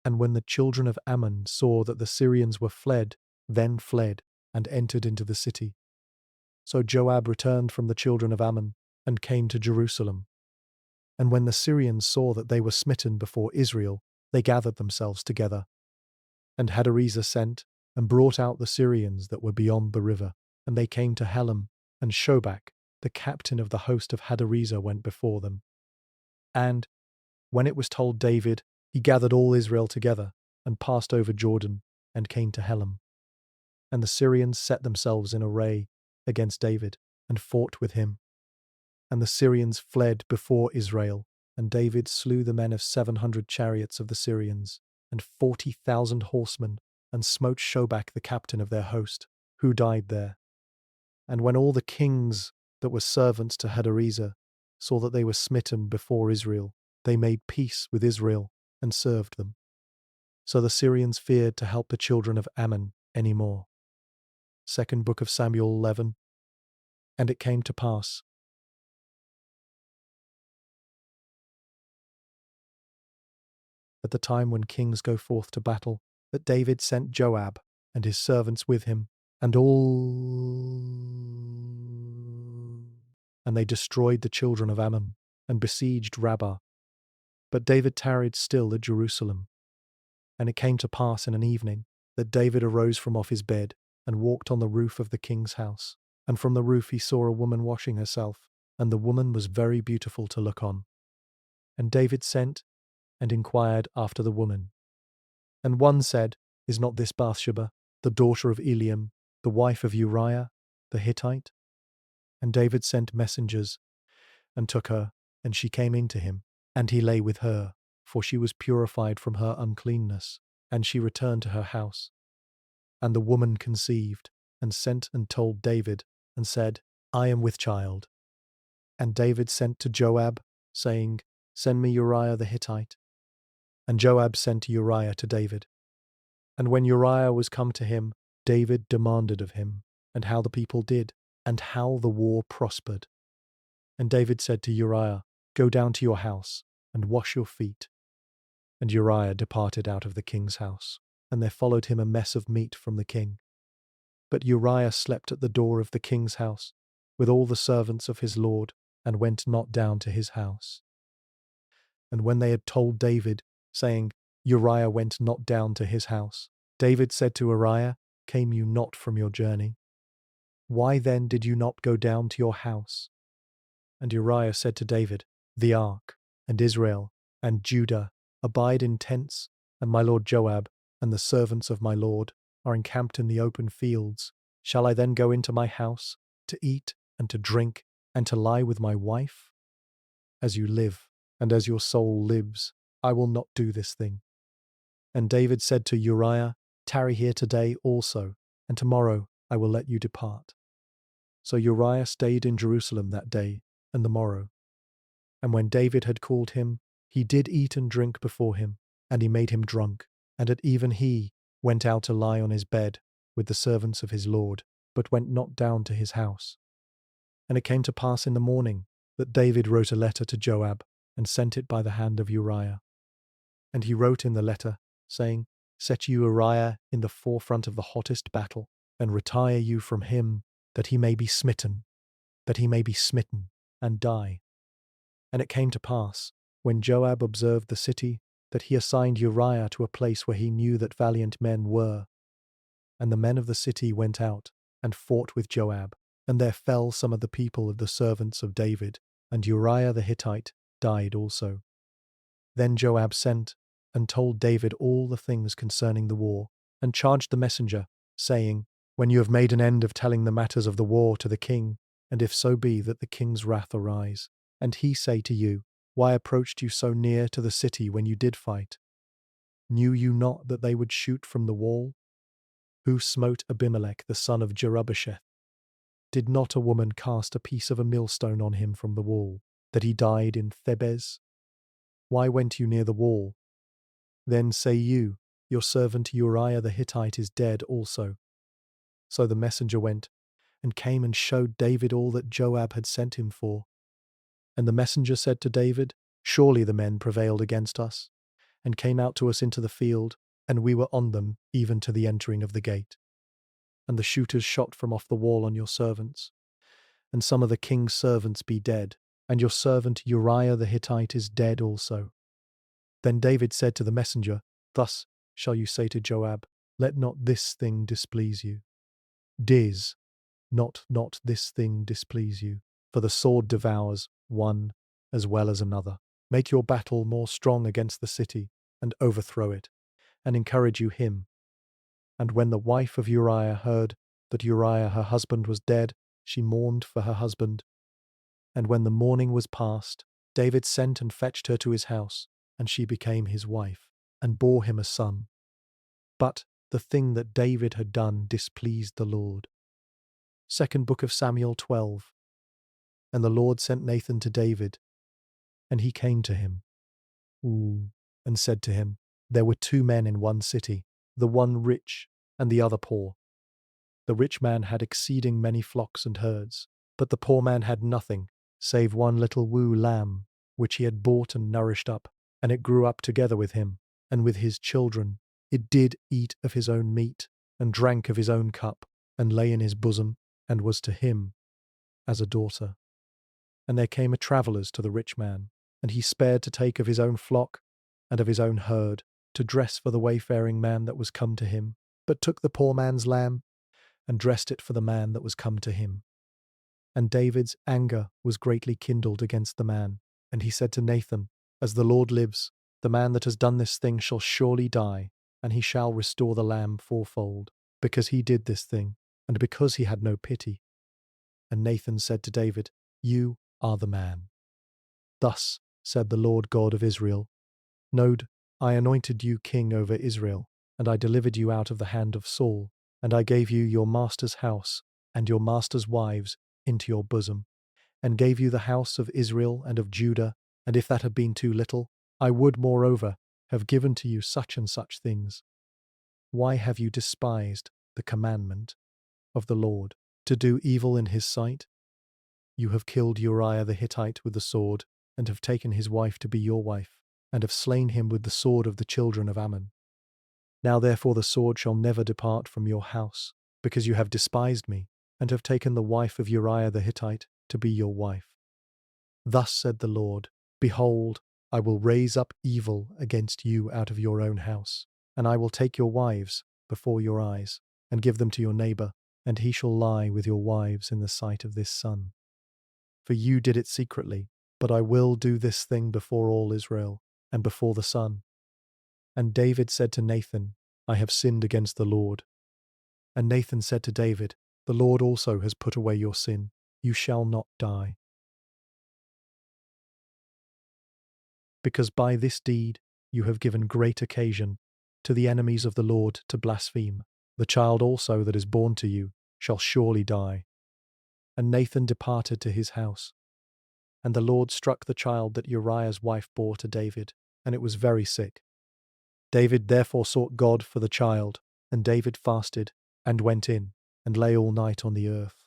And when the children of Ammon saw that the Syrians were fled, then fled and entered into the city. So Joab returned from the children of Ammon and came to Jerusalem. And when the Syrians saw that they were smitten before Israel, they gathered themselves together. And Hadarezer sent and brought out the Syrians that were beyond the river, and they came to Helam, and Shobach, the captain of the host of Hadarezer, went before them. And when it was told David, he gathered all Israel together, and passed over Jordan, and came to Helam. And the Syrians set themselves in array against David, and fought with him. And the Syrians fled before Israel, and David slew the men of 700 chariots of the Syrians, and 40,000 horsemen, and smote Shobach the captain of their host, who died there. And when all the kings that were servants to Hadarezer saw that they were smitten before Israel, they made peace with Israel and served them. So the Syrians feared to help the children of Ammon any more. Second book of Samuel 11. And it came to pass, at the time when kings go forth to battle, that David sent Joab and his servants with him, and they destroyed the children of Ammon, and besieged Rabbah. But David tarried still at Jerusalem. And it came to pass in an evening, that David arose from off his bed, and walked on the roof of the king's house. And from the roof he saw a woman washing herself, and the woman was very beautiful to look on. And David sent and inquired after the woman. And one said, Is not this Bathsheba, the daughter of Eliam, the wife of Uriah, the Hittite? And David sent messengers, and took her, and she came in to him, and he lay with her, for she was purified from her uncleanness, and she returned to her house. And the woman conceived, and sent and told David, and said, I am with child. And David sent to Joab, saying, Send me Uriah the Hittite. And Joab sent Uriah to David. And when Uriah was come to him, David demanded of him, and how the people did, and how the war prospered. And David said to Uriah, Go down to your house, and wash your feet. And Uriah departed out of the king's house, and there followed him a mess of meat from the king. But Uriah slept at the door of the king's house, with all the servants of his lord, and went not down to his house. And when they had told David, saying, Uriah went not down to his house, David said to Uriah, Came you not from your journey? Why then did you not go down to your house? And Uriah said to David, The ark, and Israel, and Judah abide in tents, and my lord Joab, and the servants of my lord, are encamped in the open fields. Shall I then go into my house, to eat, and to drink, and to lie with my wife? As you live, and as your soul lives, I will not do this thing. And David said to Uriah, Tarry here today also, and tomorrow I will let you depart. So Uriah stayed in Jerusalem that day and the morrow. And when David had called him, he did eat and drink before him, and he made him drunk. And at even he went out to lie on his bed with the servants of his lord, but went not down to his house. And it came to pass in the morning that David wrote a letter to Joab, and sent it by the hand of Uriah. And he wrote in the letter, saying, Set you Uriah in the forefront of the hottest battle, and retire you from him, that he may be smitten, and die. And it came to pass, when Joab observed the city, that he assigned Uriah to a place where he knew that valiant men were. And the men of the city went out, and fought with Joab, and there fell some of the people of the servants of David, and Uriah the Hittite died also. Then Joab sent, and told David all the things concerning the war, and charged the messenger, saying, When you have made an end of telling the matters of the war to the king, and if so be that the king's wrath arise, and he say to you, Why approached you so near to the city when you did fight? Knew you not that they would shoot from the wall? Who smote Abimelech the son of Jerubbesheth? Did not a woman cast a piece of a millstone on him from the wall, that he died in Thebez? Why went you near the wall? Then say you, Your servant Uriah the Hittite is dead also. So the messenger went, and came and showed David all that Joab had sent him for. And the messenger said to David, Surely the men prevailed against us, and came out to us into the field, and we were on them even to the entering of the gate. and the shooters shot from off the wall on your servants. And some of the king's servants be dead, and your servant Uriah the Hittite is dead also. Then David said to the messenger, Thus shall you say to Joab, Let not this thing displease you. Diz, not this thing displease you, for the sword devours one as well as another. Make your battle more strong against the city, and overthrow it, and encourage you him. And when the wife of Uriah heard that Uriah her husband was dead, she mourned for her husband. And when the mourning was past, David sent and fetched her to his house, and she became his wife, and bore him a son. But the thing that David had done displeased the Lord. Second book of Samuel 12. And the Lord sent Nathan to David, and he came to him, and said to him, There were two men in one city, the one rich and the other poor. The rich man had exceeding many flocks and herds, but the poor man had nothing, save one little lamb, which he had bought and nourished up, and it grew up together with him, and with his children. It did eat of his own meat, and drank of his own cup, and lay in his bosom, and was to him as a daughter. And there came travellers to the rich man, and he spared to take of his own flock, and of his own herd, to dress for the wayfaring man that was come to him, but took the poor man's lamb, and dressed it for the man that was come to him. And David's anger was greatly kindled against the man, and he said to Nathan, As the Lord lives, the man that has done this thing shall surely die, and he shall restore the lamb fourfold, because he did this thing, and because he had no pity. And Nathan said to David, You are the man. Thus said the Lord God of Israel, Nod, I anointed you king over Israel, and I delivered you out of the hand of Saul, and I gave you your master's house and your master's wives into your bosom, and gave you the house of Israel and of Judah, and if that had been too little, I would moreover have given to you such and such things. Why have you despised the commandment of the Lord, to do evil in his sight? You have killed Uriah the Hittite with the sword, and have taken his wife to be your wife, and have slain him with the sword of the children of Ammon. Now therefore the sword shall never depart from your house, because you have despised me, and have taken the wife of Uriah the Hittite to be your wife. Thus said the Lord, Behold, I will raise up evil against you out of your own house, and I will take your wives before your eyes, and give them to your neighbor, and he shall lie with your wives in the sight of this sun. For you did it secretly, but I will do this thing before all Israel, and before the sun. And David said to Nathan, I have sinned against the Lord. And Nathan said to David, The Lord also has put away your sin. You shall not die. Because by this deed you have given great occasion to the enemies of the Lord to blaspheme. The child also that is born to you shall surely die. And Nathan departed to his house. And the Lord struck the child that Uriah's wife bore to David, and it was very sick. David therefore sought God for the child, and David fasted, and went in, and lay all night on the earth.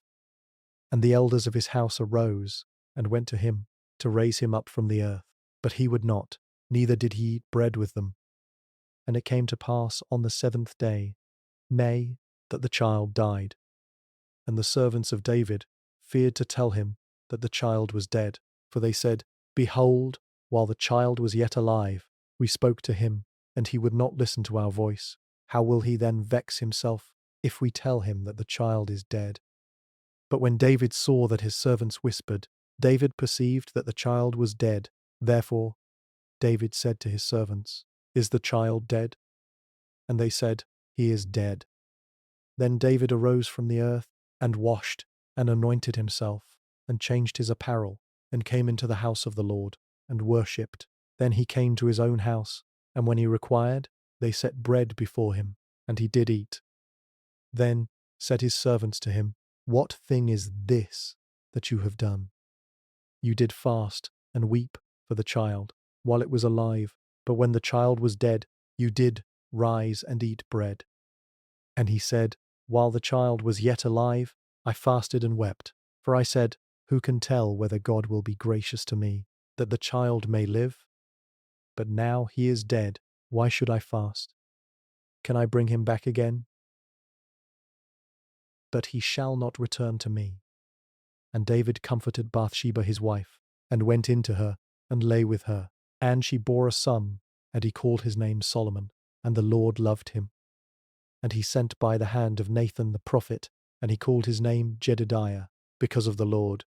And the elders of his house arose, and went to him, to raise him up from the earth. But he would not, neither did he eat bread with them. And it came to pass on the 7th day, May, that the child died. And the servants of David feared to tell him that the child was dead, for they said, Behold, while the child was yet alive, we spoke to him, and he would not listen to our voice. How will he then vex himself, if we tell him that the child is dead? But when David saw that his servants whispered, David perceived that the child was dead. Therefore David said to his servants, Is the child dead? And they said, He is dead. Then David arose from the earth, and washed, and anointed himself, and changed his apparel, and came into the house of the Lord, and worshipped. Then he came to his own house, and when he required, they set bread before him, and he did eat. Then said his servants to him, What thing is this that you have done? You did fast and weep for the child while it was alive, but when the child was dead, you did rise and eat bread. And he said, While the child was yet alive, I fasted and wept, for I said, Who can tell whether God will be gracious to me, that the child may live? But now he is dead, why should I fast? Can I bring him back again? but he shall not return to me. And David comforted Bathsheba his wife, and went in to her, and lay with her. And she bore a son, and he called his name Solomon, and the Lord loved him. And he sent by the hand of Nathan the prophet, and he called his name Jedidiah, because of the Lord.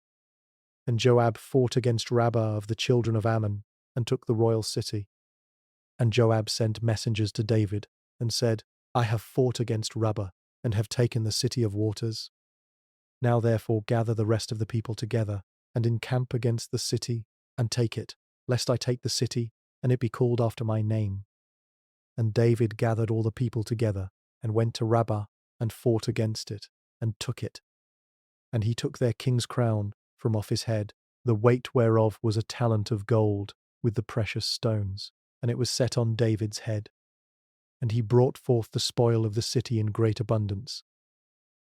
And Joab fought against Rabbah of the children of Ammon, and took the royal city. And Joab sent messengers to David, and said, I have fought against Rabbah, and have taken the city of waters. Now therefore gather the rest of the people together, and encamp against the city, and take it, lest I take the city, and it be called after my name. And David gathered all the people together, and went to Rabbah, and fought against it, and took it. And he took their king's crown from off his head, the weight whereof was a talent of gold, with the precious stones, and it was set on David's head. And he brought forth the spoil of the city in great abundance.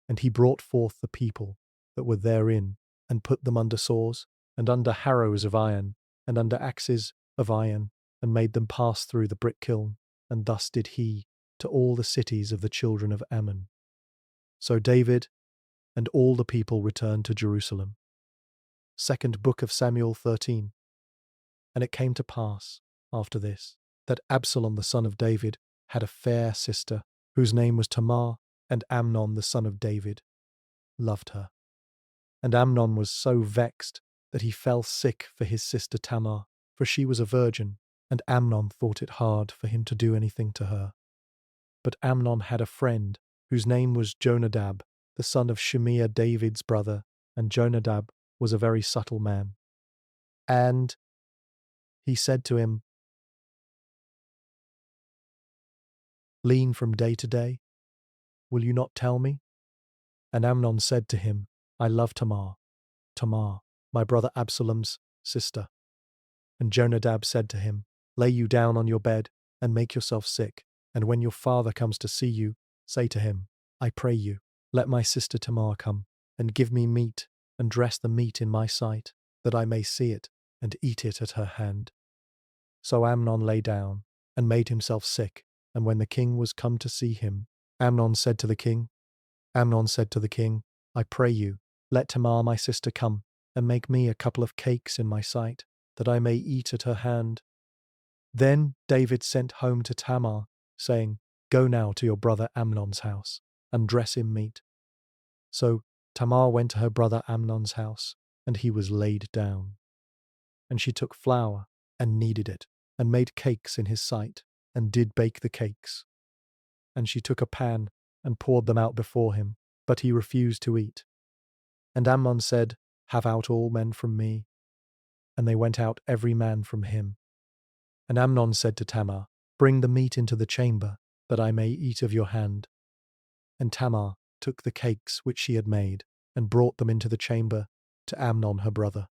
And he brought forth the people that were therein, and put them under saws, and under harrows of iron, and under axes of iron, and made them pass through the brick kiln, and thus did he to all the cities of the children of Ammon. So David and all the people returned to Jerusalem. Second book of Samuel 13. And it came to pass, after this, that Absalom the son of David had a fair sister, whose name was Tamar, and Amnon the son of David loved her. And Amnon was so vexed that he fell sick for his sister Tamar, for she was a virgin, and Amnon thought it hard for him to do anything to her. But Amnon had a friend, whose name was Jonadab, the son of Shimeah David's brother, and Jonadab was a very subtle man. And he said to him, Lean from day to day? Will you not tell me? And Amnon said to him, I love Tamar, my brother Absalom's sister. And Jonadab said to him, Lay you down on your bed, and make yourself sick, and when your father comes to see you, say to him, I pray you, let my sister Tamar come, and give me meat, and dress the meat in my sight, that I may see it, and eat it at her hand. So Amnon lay down, and made himself sick, and when the king was come to see him, Amnon said to the king, I pray you, let Tamar my sister come, and make me a couple of cakes in my sight, that I may eat at her hand. Then David sent home to Tamar, saying, Go now to your brother Amnon's house, and dress him meat. So Tamar went to her brother Amnon's house, and he was laid down. And she took flour, and kneaded it, and made cakes in his sight, and did bake the cakes. And she took a pan, and poured them out before him, but he refused to eat. And Amnon said, Have out all men from me. And they went out every man from him. And Amnon said to Tamar, Bring the meat into the chamber, that I may eat of your hand. And Tamar took the cakes which she had made, and brought them into the chamber to Amnon her brother.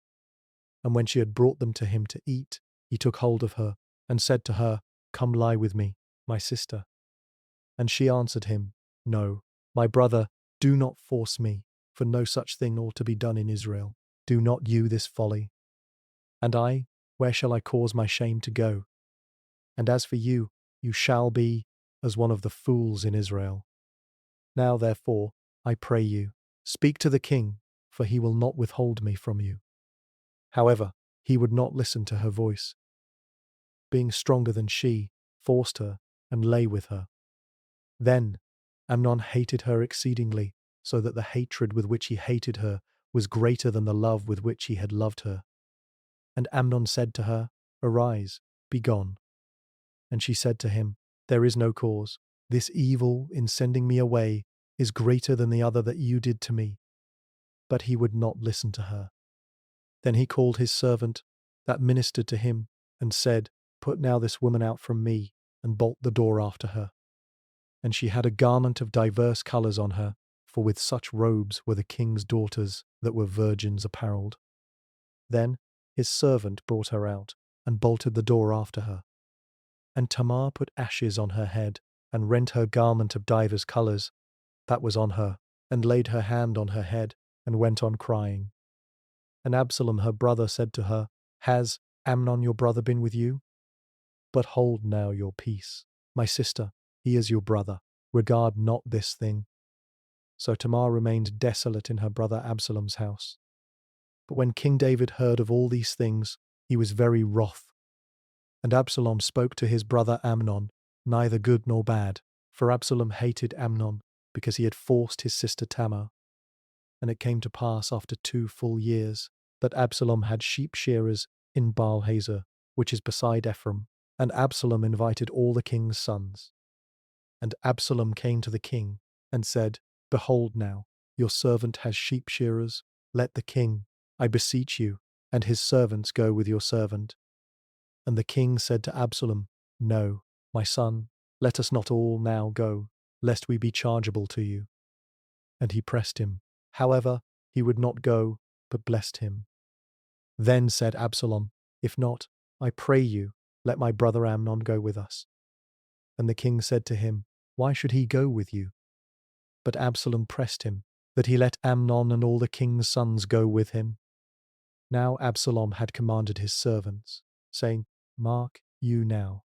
And when she had brought them to him to eat, he took hold of her, and said to her, Come lie with me, my sister. And she answered him, No, my brother, do not force me, for no such thing ought to be done in Israel. Do not you this folly. And I, where shall I cause my shame to go? And as for you, you shall be as one of the fools in Israel. Now therefore, I pray you, speak to the king, for he will not withhold me from you. However, he would not listen to her voice. Being stronger than she, forced her, and lay with her. Then Amnon hated her exceedingly, so that the hatred with which he hated her was greater than the love with which he had loved her. And Amnon said to her, Arise, be gone. And she said to him, There is no cause. This evil in sending me away is greater than the other that you did to me. But he would not listen to her. Then he called his servant that ministered to him, and said, Put now this woman out from me, and bolt the door after her. And she had a garment of diverse colours on her, for with such robes were the king's daughters that were virgins apparelled. Then his servant brought her out, and bolted the door after her. And Tamar put ashes on her head, and rent her garment of divers colours that was on her, and laid her hand on her head, and went on crying. And Absalom her brother said to her, Has Amnon your brother been with you? But hold now your peace, my sister, he is your brother, regard not this thing. So Tamar remained desolate in her brother Absalom's house. But when King David heard of all these things, he was very wroth. And Absalom spoke to his brother Amnon, neither good nor bad, for Absalom hated Amnon, because he had forced his sister Tamar. And it came to pass after 2 full years, that Absalom had sheep shearers in Baal-hazor, which is beside Ephraim, and Absalom invited all the king's sons. And Absalom came to the king, and said, Behold now, your servant has sheep shearers, let the king, I beseech you, and his servants go with your servant. And the king said to Absalom, No, my son, let us not all now go, lest we be chargeable to you. And he pressed him. However, he would not go, but blessed him. Then said Absalom, If not, I pray you, let my brother Amnon go with us. And the king said to him, Why should he go with you? But Absalom pressed him, that he let Amnon and all the king's sons go with him. Now Absalom had commanded his servants, saying, Mark you now,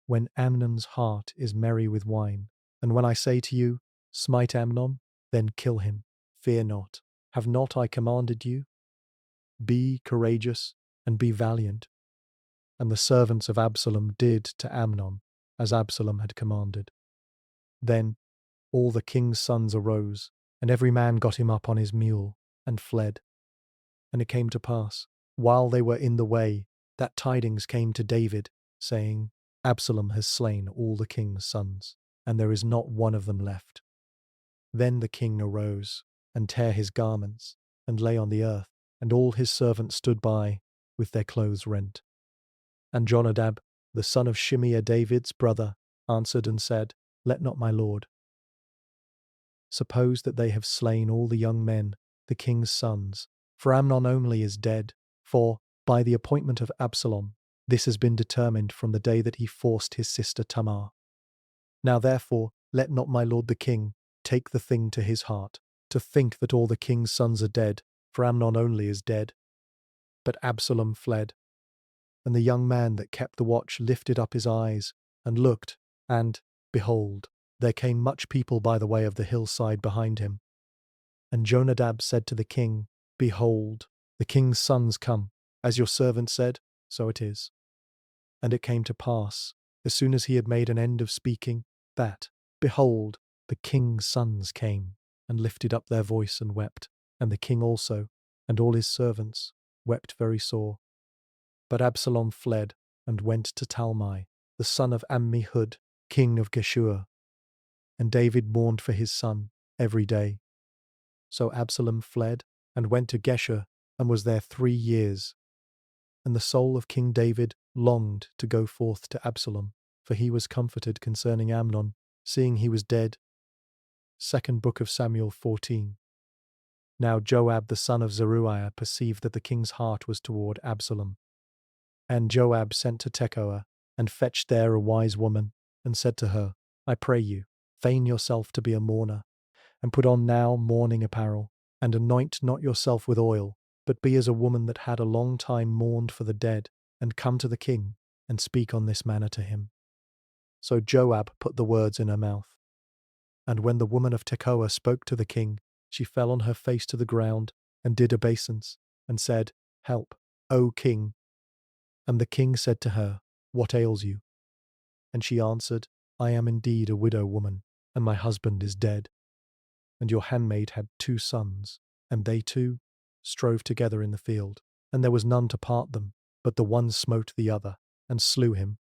when Amnon's heart is merry with wine, and when I say to you, Smite Amnon, then kill him, fear not. Have not I commanded you? Be courageous, and be valiant. And the servants of Absalom did to Amnon, as Absalom had commanded. Then all the king's sons arose, and every man got him up on his mule, and fled. And it came to pass, while they were in the way, that tidings came to David, saying, Absalom has slain all the king's sons, and there is not one of them left. Then the king arose, and tare his garments, and lay on the earth, and all his servants stood by, with their clothes rent. And Jonadab, the son of Shimeah David's brother, answered and said, Let not my lord. Suppose that they have slain all the young men, the king's sons, for Amnon only is dead, for, by the appointment of Absalom, this has been determined from the day that he forced his sister Tamar. Now therefore, let not my lord the king take the thing to his heart, to think that all the king's sons are dead, for Amnon only is dead. But Absalom fled. And the young man that kept the watch lifted up his eyes, and looked, and, behold, there came much people by the way of the hillside behind him. And Jonadab said to the king, Behold, the king's sons come, as your servant said, so it is. And it came to pass, as soon as he had made an end of speaking, that, behold, the king's sons came, and lifted up their voice and wept, and the king also, and all his servants, wept very sore. But Absalom fled, and went to Talmai, the son of Ammihud, king of Geshur. And David mourned for his son every day. So Absalom fled, and went to Geshur, and was there 3 years. And the soul of King David longed to go forth to Absalom, for he was comforted concerning Amnon, seeing he was dead. 2nd Book of Samuel 14. Now Joab the son of Zeruiah perceived that the king's heart was toward Absalom. And Joab sent to Tekoa, and fetched there a wise woman, and said to her, I pray you, feign yourself to be a mourner, and put on now mourning apparel, and anoint not yourself with oil, but be as a woman that had a long time mourned for the dead, and come to the king, and speak on this manner to him. So Joab put the words in her mouth. And when the woman of Tekoa spoke to the king, she fell on her face to the ground, and did obeisance, and said, Help, O king. And the king said to her, What ails you? And she answered, I am indeed a widow woman, and my husband is dead. And your handmaid had 2 sons, and they 2 strove together in the field, and there was none to part them, but the one smote the other, and slew him.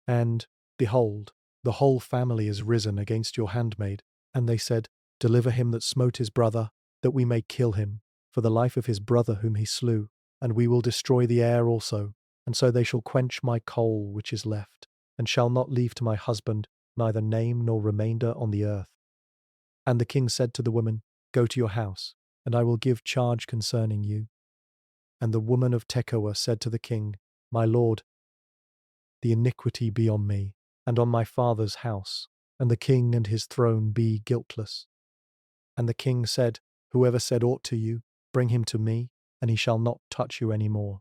And, behold, the whole family is risen against your handmaid, and they said, Deliver him that smote his brother, that we may kill him, for the life of his brother whom he slew, and we will destroy the heir also, and so they shall quench my coal which is left, and shall not leave to my husband neither name nor remainder on the earth. And the king said to the woman, Go to your house, and I will give charge concerning you. And the woman of Tekoa said to the king, My lord, the iniquity be on me, and on my father's house, and the king and his throne be guiltless. And the king said, Whoever said aught to you, bring him to me, and he shall not touch you any more.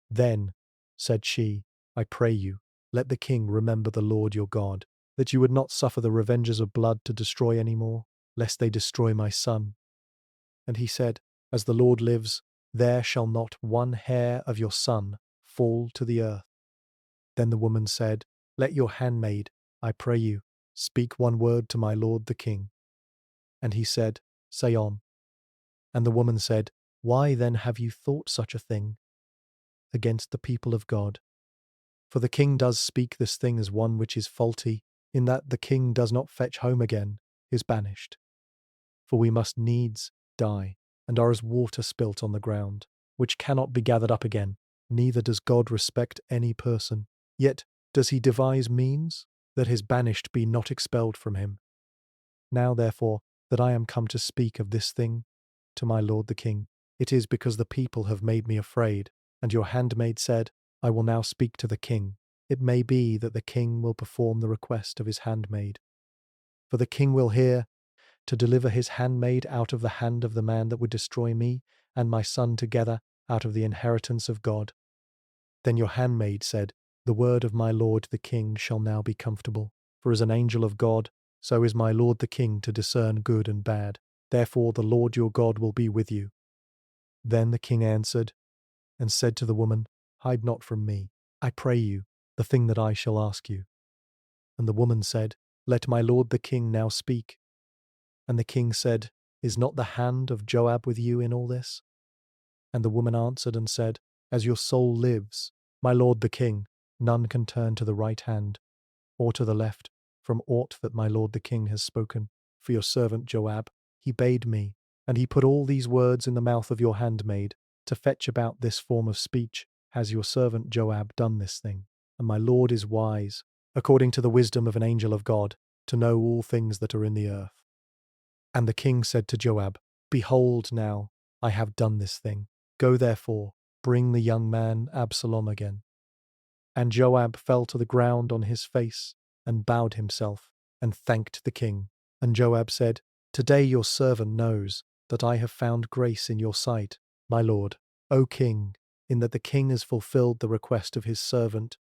Then, said she, I pray you, let the king remember the Lord your God, that you would not suffer the revengers of blood to destroy any more, lest they destroy my son. And he said, As the Lord lives, there shall not one hair of your son fall to the earth. Then the woman said, Let your handmaid, I pray you, speak one word to my lord the king. And he said, Say on. And the woman said, Why then have you thought such a thing against the people of God? For the king does speak this thing as one which is faulty, in that the king does not fetch home again, is banished. For we must needs die, and are as water spilt on the ground, which cannot be gathered up again. Neither does God respect any person. Yet does he devise means that his banished be not expelled from him. Now therefore that I am come to speak of this thing to my lord the king, it is because the people have made me afraid, and your handmaid said, I will now speak to the king. It may be that the king will perform the request of his handmaid. For the king will hear to deliver his handmaid out of the hand of the man that would destroy me and my son together out of the inheritance of God. Then your handmaid said, The word of my lord the king shall now be comfortable. For as an angel of God, so is my lord the king to discern good and bad. Therefore the Lord your God will be with you. Then the king answered and said to the woman, Hide not from me, I pray you, the thing that I shall ask you. And the woman said, Let my lord the king now speak. And the king said, Is not the hand of Joab with you in all this? And the woman answered and said, As your soul lives, my lord the king, none can turn to the right hand or to the left from aught that my lord the king has spoken. For your servant Joab, he bade me, and he put all these words in the mouth of your handmaid, to fetch about this form of speech, has your servant Joab done this thing? And my lord is wise, according to the wisdom of an angel of God, to know all things that are in the earth. And the king said to Joab, Behold now, I have done this thing. Go therefore, bring the young man Absalom again. And Joab fell to the ground on his face, and bowed himself, and thanked the king. And Joab said, Today your servant knows that I have found grace in your sight, my lord, O king, in that the king has fulfilled the request of his servant.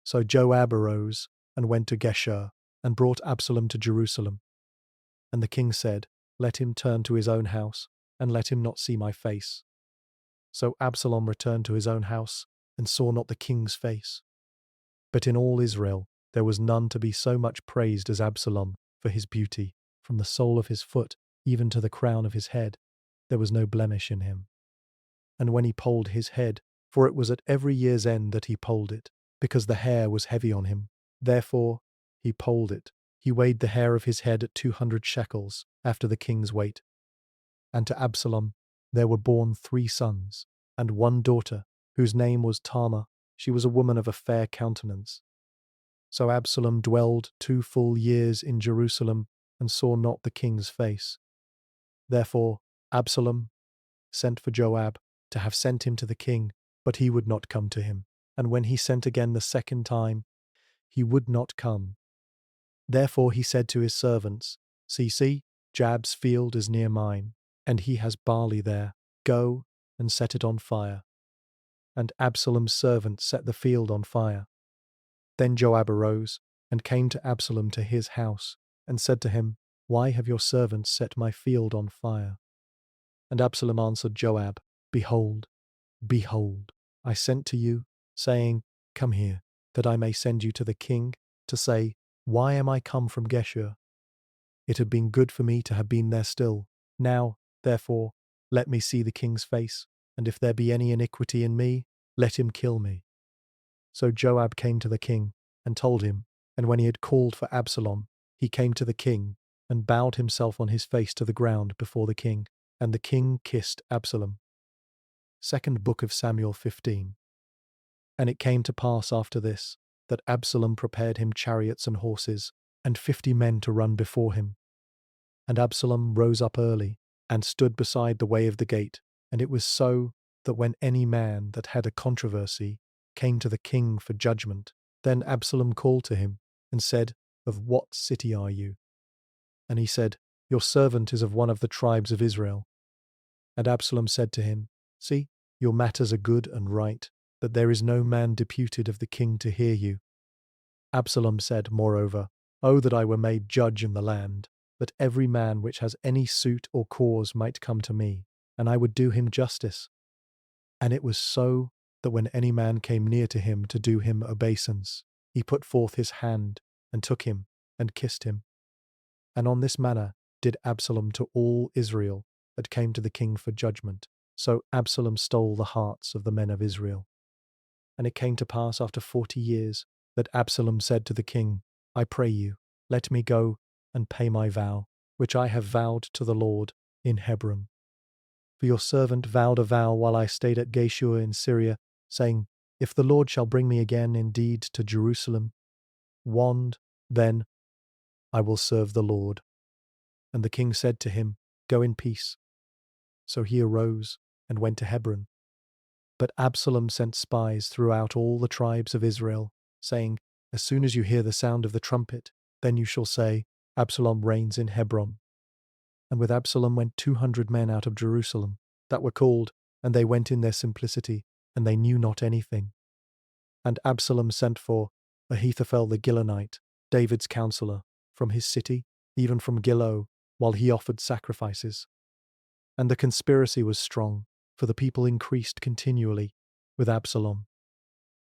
So Joab arose, and went to Geshur, and brought Absalom to Jerusalem. And the king said, Let him turn to his own house, and let him not see my face. So Absalom returned to his own house, and saw not the king's face. But in all Israel there was none to be so much praised as Absalom for his beauty, from the sole of his foot even to the crown of his head. There was no blemish in him. And when he polled his head, for it was at every year's end that he polled it, because the hair was heavy on him, therefore he polled it. He weighed the hair of his head at 200 shekels, after the king's weight. And to Absalom there were born 3 sons, and 1 daughter, whose name was Tamar. She was a woman of a fair countenance. So Absalom dwelled 2 full years in Jerusalem, and saw not the king's face. Therefore Absalom sent for Joab, to have sent him to the king, but he would not come to him. And when he sent again the second time, he would not come. Therefore he said to his servants, See, Joab's field is near mine, and he has barley there. Go and set it on fire. And Absalom's servant set the field on fire. Then Joab arose, and came to Absalom to his house, and said to him, Why have your servants set my field on fire? And Absalom answered Joab, Behold, I sent to you, saying, Come here, that I may send you to the king, to say, Why am I come from Geshur? It had been good for me to have been there still. Now, therefore, let me see the king's face, and if there be any iniquity in me, let him kill me. So Joab came to the king, and told him, and when he had called for Absalom, he came to the king, and bowed himself on his face to the ground before the king, and the king kissed Absalom. Second Book of Samuel 15. And it came to pass after this, that Absalom prepared him chariots and horses, and 50 men to run before him. And Absalom rose up early, and stood beside the way of the gate. And it was so, that when any man that had a controversy came to the king for judgment, then Absalom called to him, and said, Of what city are you? And he said, Your servant is of one of the tribes of Israel. And Absalom said to him, See, your matters are good and right, that there is no man deputed of the king to hear you. Absalom said, moreover, Oh, that I were made judge in the land! that every man which has any suit or cause might come to me, and I would do him justice. And it was so that when any man came near to him to do him obeisance, he put forth his hand, and took him, and kissed him. And on this manner did Absalom to all Israel that came to the king for judgment. So Absalom stole the hearts of the men of Israel. And it came to pass after 40 years that Absalom said to the king, I pray you, let me go and pay my vow, which I have vowed to the Lord in Hebron. For your servant vowed a vow while I stayed at Geshur in Syria, saying, If the Lord shall bring me again indeed to Jerusalem, then I will serve the Lord. And the king said to him, Go in peace. So he arose and went to Hebron. But Absalom sent spies throughout all the tribes of Israel, saying, As soon as you hear the sound of the trumpet, then you shall say, Absalom reigns in Hebron. And with Absalom went 200 men out of Jerusalem, that were called, and they went in their simplicity, and they knew not anything. And Absalom sent for Ahithophel the Gilonite, David's counselor, from his city, even from Gilo, while he offered sacrifices. And the conspiracy was strong, for the people increased continually with Absalom.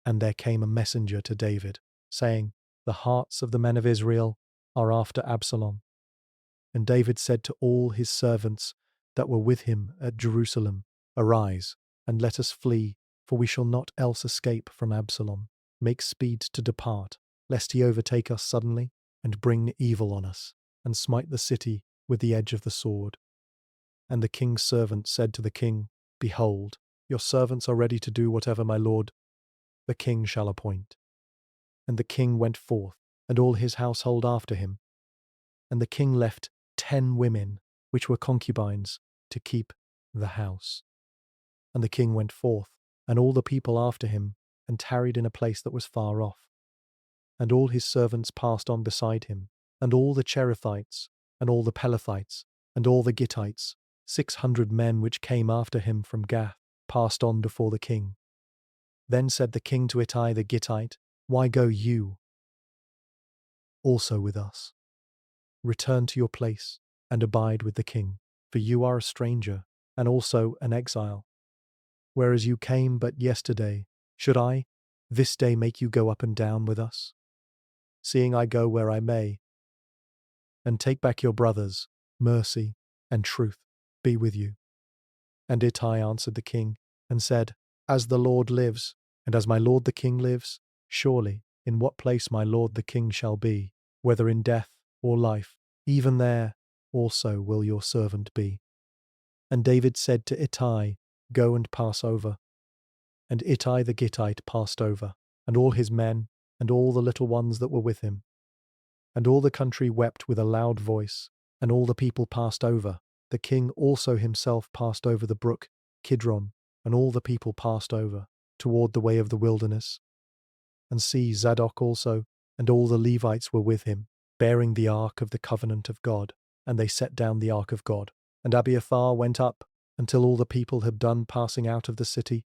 And there came a messenger to David, saying, The hearts of the men of Israel are after Absalom. And David said to all his servants that were with him at Jerusalem, Arise, and let us flee, for we shall not else escape from Absalom. Make speed to depart, lest he overtake us suddenly, and bring evil on us, and smite the city with the edge of the sword. And the king's servant said to the king, Behold, your servants are ready to do whatever my lord the king shall appoint. And the king went forth, and all his household after him. And the king left 10 women, which were concubines, to keep the house. And the king went forth, and all the people after him, and tarried in a place that was far off. And all his servants passed on beside him, and all the Cherethites, and all the Pelethites, and all the Gittites, 600 men which came after him from Gath, passed on before the king. Then said the king to Ittai the Gittite, Why go you also with us? Return to your place, and abide with the king, for you are a stranger, and also an exile. Whereas you came but yesterday, should I this day make you go up and down with us? Seeing I go where I may, and take back your brothers, mercy and truth be with you. And Ittai answered the king, and said, As the Lord lives, and as my lord the king lives, surely in what place my lord the king shall be, whether in death or life, even there also will your servant be. And David said to Ittai, Go and pass over. And Ittai the Gittite passed over, and all his men, and all the little ones that were with him. And all the country wept with a loud voice, and all the people passed over. The king also himself passed over the brook Kidron, and all the people passed over, toward the way of the wilderness. And see, Zadok also, and all the Levites were with him, bearing the ark of the covenant of God, and they set down the ark of God. And Abiathar went up, until all the people had done passing out of the city.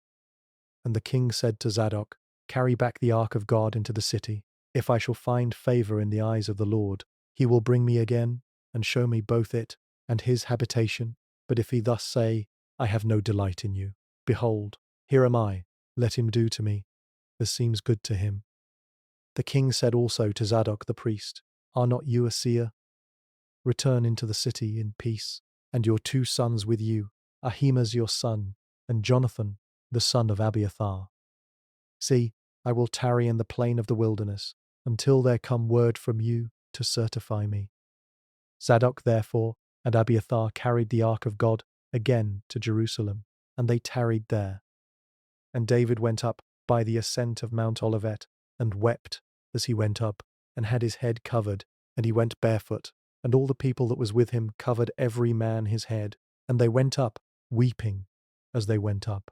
And the king said to Zadok, Carry back the ark of God into the city. If I shall find favor in the eyes of the Lord, he will bring me again, and show me both it and his habitation. But if he thus say, I have no delight in you, behold, here am I, let him do to me as seems good to him. The king said also to Zadok the priest, Are not you a seer? Return into the city in peace, and your 2 sons with you, Ahimaaz your son, and Jonathan, the son of Abiathar. See, I will tarry in the plain of the wilderness, until there come word from you to certify me. Zadok therefore and Abiathar carried the ark of God again to Jerusalem, and they tarried there. And David went up by the ascent of Mount Olivet, and wept as he went up, and had his head covered, and he went barefoot, and all the people that was with him covered every man his head, and they went up, weeping, as they went up.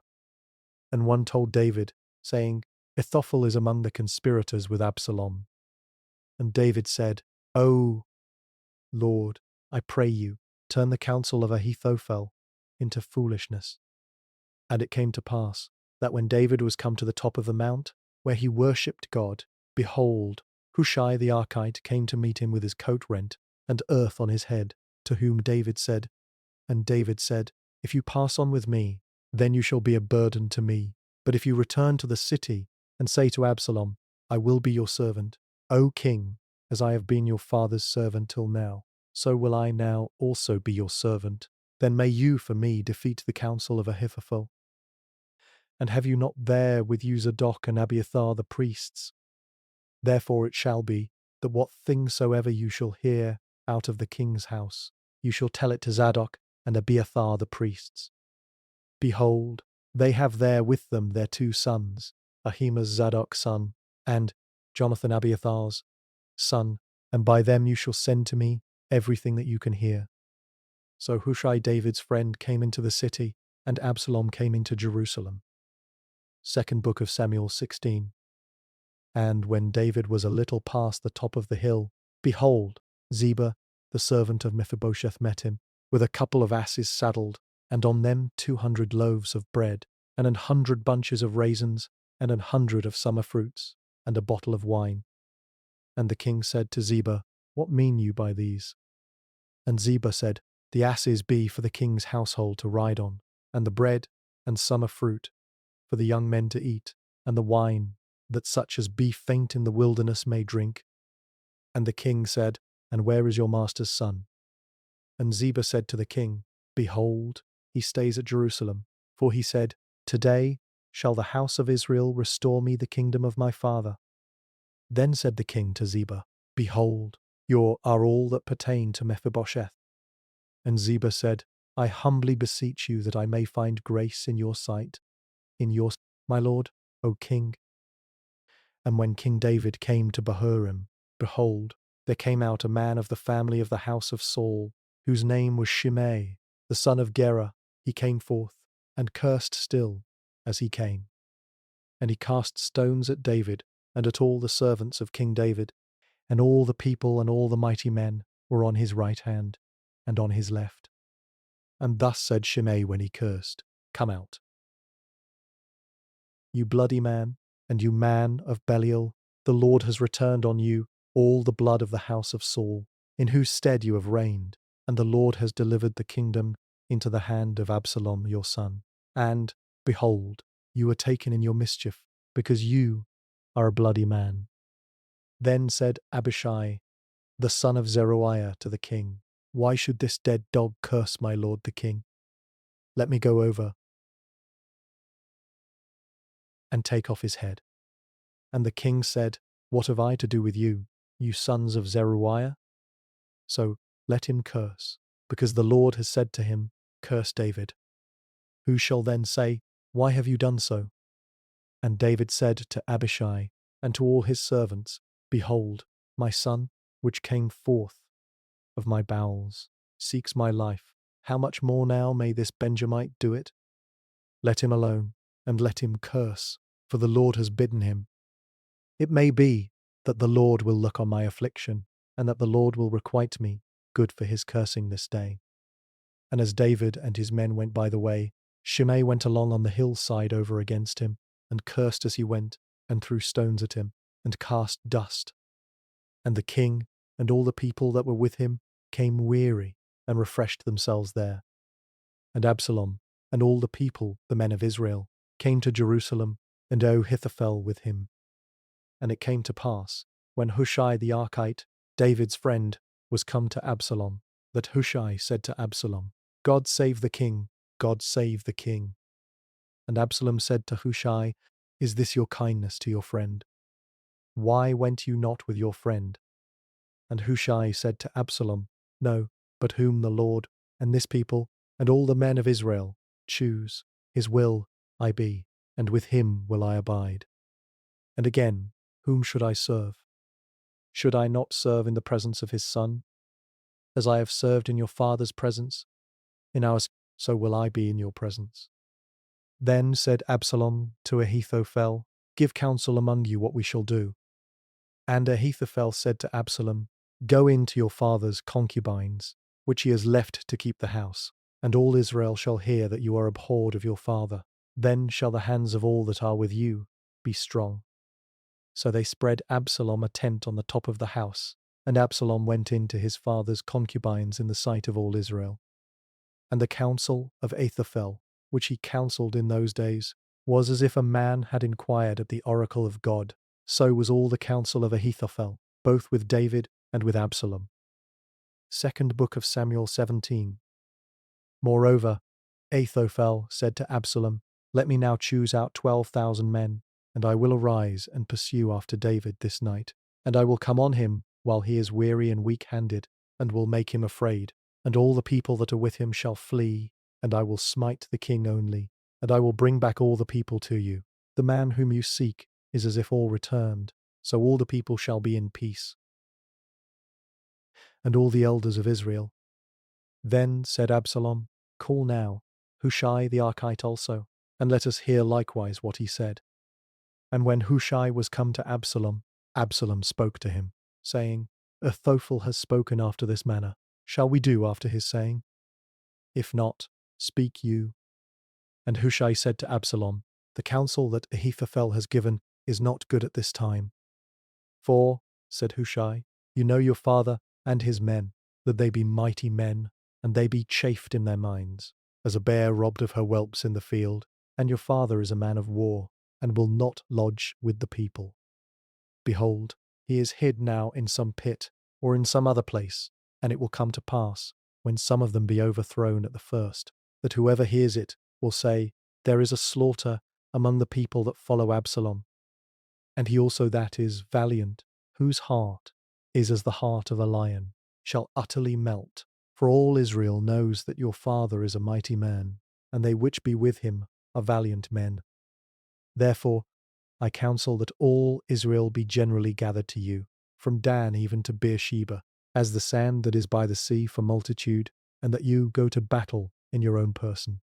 And one told David, saying, Ahithophel is among the conspirators with Absalom. And David said, O Lord, I pray you, turn the counsel of Ahithophel into foolishness. And it came to pass, that when David was come to the top of the mount, where he worshipped God, behold, Hushai the Archite came to meet him with his coat rent, and earth on his head, to whom David said, and David said, If you pass on with me, then you shall be a burden to me. But if you return to the city and say to Absalom, I will be your servant, O king, as I have been your father's servant till now, so will I now also be your servant. Then may you for me defeat the counsel of Ahithophel. And have you not there with you Zadok and Abiathar the priests? Therefore it shall be, that what thing soever you shall hear out of the king's house, you shall tell it to Zadok and Abiathar the priests. Behold, they have there with them their 2 sons, Ahimaaz Zadok's son, and Jonathan Abiathar's son, and by them you shall send to me everything that you can hear. So Hushai David's friend came into the city, and Absalom came into Jerusalem. Second book of Samuel 16. And when David was a little past the top of the hill, behold, Ziba, the servant of Mephibosheth, met him, with a couple of asses saddled, and on them 200 loaves of bread, and 100 bunches of raisins, and 100 of summer fruits, and a bottle of wine. And the king said to Ziba, What mean you by these? And Ziba said, The asses be for the king's household to ride on, and the bread and summer fruit for the young men to eat, and the wine, that such as be faint in the wilderness may drink. And the king said, And where is your master's son? And Ziba said to the king, Behold, he stays at Jerusalem, for he said, Today shall the house of Israel restore me the kingdom of my father. Then said the king to Ziba, Behold, your are all that pertain to Mephibosheth. And Ziba said, I humbly beseech you that I may find grace in your sight, my lord, O king. And when King David came to Bahurim, behold, there came out a man of the family of the house of Saul, whose name was Shimei, the son of Gera. He came forth, and cursed still, as he came. And he cast stones at David, and at all the servants of King David, and all the people and all the mighty men were on his right hand, and on his left. And thus said Shimei when he cursed, Come out. You bloody man, and you man of Belial, the Lord has returned on you all the blood of the house of Saul, in whose stead you have reigned, and the Lord has delivered the kingdom into the hand of Absalom your son. And, behold, you are taken in your mischief, because you are a bloody man. Then said Abishai, the son of Zeruiah, to the king, Why should this dead dog curse my lord the king? Let me go over and take off his head. And the king said, What have I to do with you, you sons of Zeruiah? So let him curse, because the Lord has said to him, Curse David. Who shall then say, Why have you done so? And David said to Abishai and to all his servants, Behold, my son, which came forth of my bowels, seeks my life. How much more now may this Benjamite do it? Let him alone, and let him curse, for the Lord has bidden him. It may be that the Lord will look on my affliction, and that the Lord will requite me good for his cursing this day. And as David and his men went by the way, Shimei went along on the hillside over against him, and cursed as he went, and threw stones at him, and cast dust. And the king and all the people that were with him came weary, and refreshed themselves there. And Absalom and all the people, the men of Israel, came to Jerusalem, and Ahithophel with him. And it came to pass, when Hushai the Archite, David's friend, was come to Absalom, that Hushai said to Absalom, God save the king, God save the king. And Absalom said to Hushai, Is this your kindness to your friend? Why went you not with your friend? And Hushai said to Absalom, No, but whom the Lord, and this people, and all the men of Israel, choose, his will I be, and with him will I abide. And again, whom should I serve? Should I not serve in the presence of his son? As I have served in your father's presence, in ours, so will I be in your presence. Then said Absalom to Ahithophel, Give counsel among you what we shall do. And Ahithophel said to Absalom, Go in to your father's concubines, which he has left to keep the house, and all Israel shall hear that you are abhorred of your father. Then shall the hands of all that are with you be strong. So they spread Absalom a tent on the top of the house, And Absalom went in to his father's concubines in the sight of all Israel. And the counsel of Ahithophel, which he counselled in those days, was as if a man had inquired at the oracle of God. So was all the counsel of Ahithophel, both with David and with Absalom. Second book of Samuel 17. Moreover, Ahithophel said to Absalom, Let me now choose out 12,000 men, and I will arise and pursue after David this night. And I will come on him while he is weary and weak-handed, and will make him afraid. And all the people that are with him shall flee, and I will smite the king only, and I will bring back all the people to you. The man whom you seek is as if all returned, so all the people shall be in peace. And all the elders of Israel. Then said Absalom, Call now Hushai the Archite also, and let us hear likewise what he said. And when Hushai was come to Absalom, Absalom spoke to him, saying, Ahithophel has spoken after this manner. Shall we do after his saying? If not, speak you. And Hushai said to Absalom, The counsel that Ahithophel has given is not good at this time. For, said Hushai, you know your father and his men, that they be mighty men, and they be chafed in their minds, as a bear robbed of her whelps in the field, and your father is a man of war, and will not lodge with the people. Behold, he is hid now in some pit, or in some other place, and it will come to pass, when some of them be overthrown at the first, that whoever hears it will say, There is a slaughter among the people that follow Absalom. And he also that is valiant, whose heart is as the heart of a lion, shall utterly melt. For all Israel knows that your father is a mighty man, and they which be with him are valiant men. Therefore I counsel that all Israel be generally gathered to you, from Dan even to Beersheba, as the sand that is by the sea for multitude, and that you go to battle in your own person.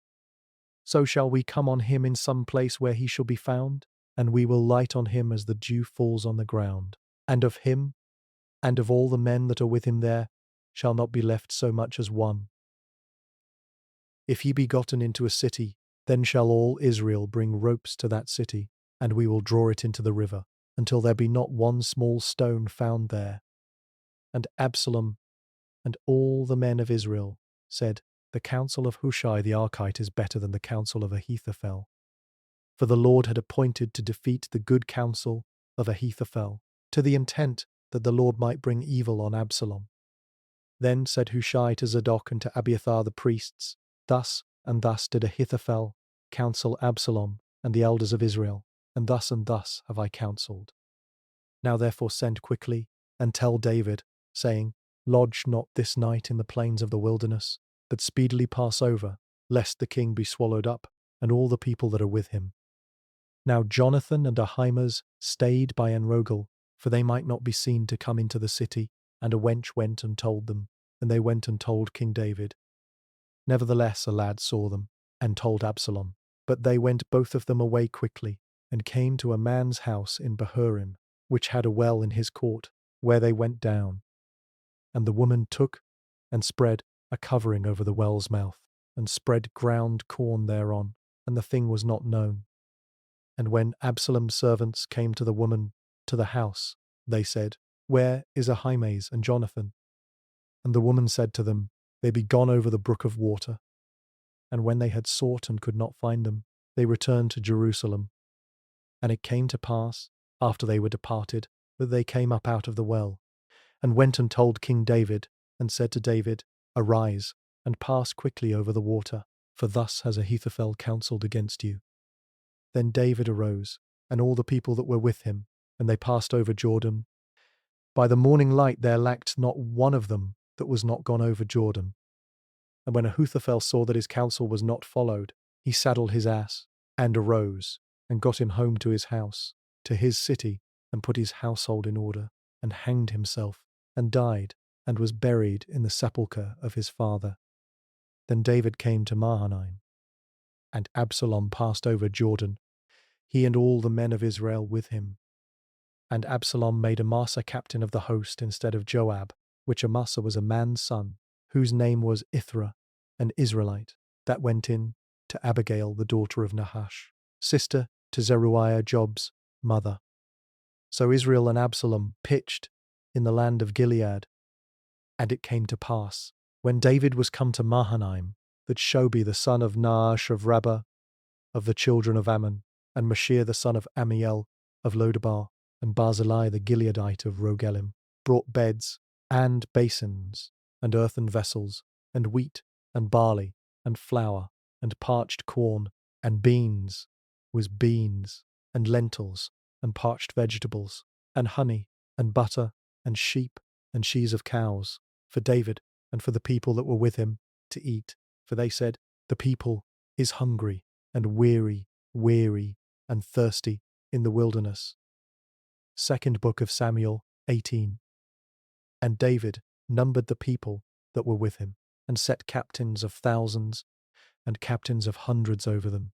So shall we come on him in some place where he shall be found, and we will light on him as the dew falls on the ground. And of him, and of all the men that are with him there, shall not be left so much as one. If he be gotten into a city, then shall all Israel bring ropes to that city, and we will draw it into the river, until there be not one small stone found there. And Absalom and all the men of Israel said, The counsel of Hushai the Archite is better than the counsel of Ahithophel. For the Lord had appointed to defeat the good counsel of Ahithophel, to the intent that the Lord might bring evil on Absalom. Then said Hushai to Zadok and to Abiathar the priests, Thus and thus did Ahithophel counsel Absalom and the elders of Israel, and thus have I counselled. Now therefore send quickly, and tell David, saying, Lodge not this night in the plains of the wilderness, but speedily pass over, lest the king be swallowed up, and all the people that are with him. Now Jonathan and Ahimaaz stayed by Enrogel, for they might not be seen to come into the city, and a wench went and told them, and they went and told King David. Nevertheless a lad saw them, and told Absalom, but they went both of them away quickly, and came to a man's house in Bahurim, which had a well in his court, where they went down. And the woman took and spread a covering over the well's mouth, and spread ground corn thereon, and the thing was not known. And when Absalom's servants came to the woman to the house, they said, Where is Ahimaaz and Jonathan? And the woman said to them, They be gone over the brook of water. And when they had sought and could not find them, they returned to Jerusalem. And it came to pass, after they were departed, that they came up out of the well, and went and told King David, and said to David, Arise, and pass quickly over the water, for thus has Ahithophel counselled against you. Then David arose, and all the people that were with him, and they passed over Jordan. By the morning light there lacked not one of them that was not gone over Jordan. And when Ahithophel saw that his counsel was not followed, he saddled his ass, and arose, and got him home to his house, to his city, and put his household in order, and hanged himself, and died, and was buried in the sepulchre of his father. Then David came to Mahanaim, and Absalom passed over Jordan, he and all the men of Israel with him. And Absalom made Amasa captain of the host instead of Joab, which Amasa was a man's son, whose name was Ithra, an Israelite, that went in to Abigail the daughter of Nahash, sister to Zeruiah Job's mother. So Israel and Absalom pitched in the land of Gilead. And it came to pass, when David was come to Mahanaim, that Shobi the son of Naash of Rabbah, of the children of Ammon, and Mashir the son of Amiel of Lodabar, and Barzillai the Gileadite of Rogelim, brought beds, and basins, and earthen vessels, and wheat, and barley, and flour, and parched corn, and beans, and lentils, and parched vegetables, and honey, and butter, and sheep, and sheaves of cows, for David, and for the people that were with him, to eat. For they said, The people is hungry, and weary, and thirsty in the wilderness. Second book of Samuel 18. And David numbered the people that were with him, and set captains of thousands, and captains of hundreds over them.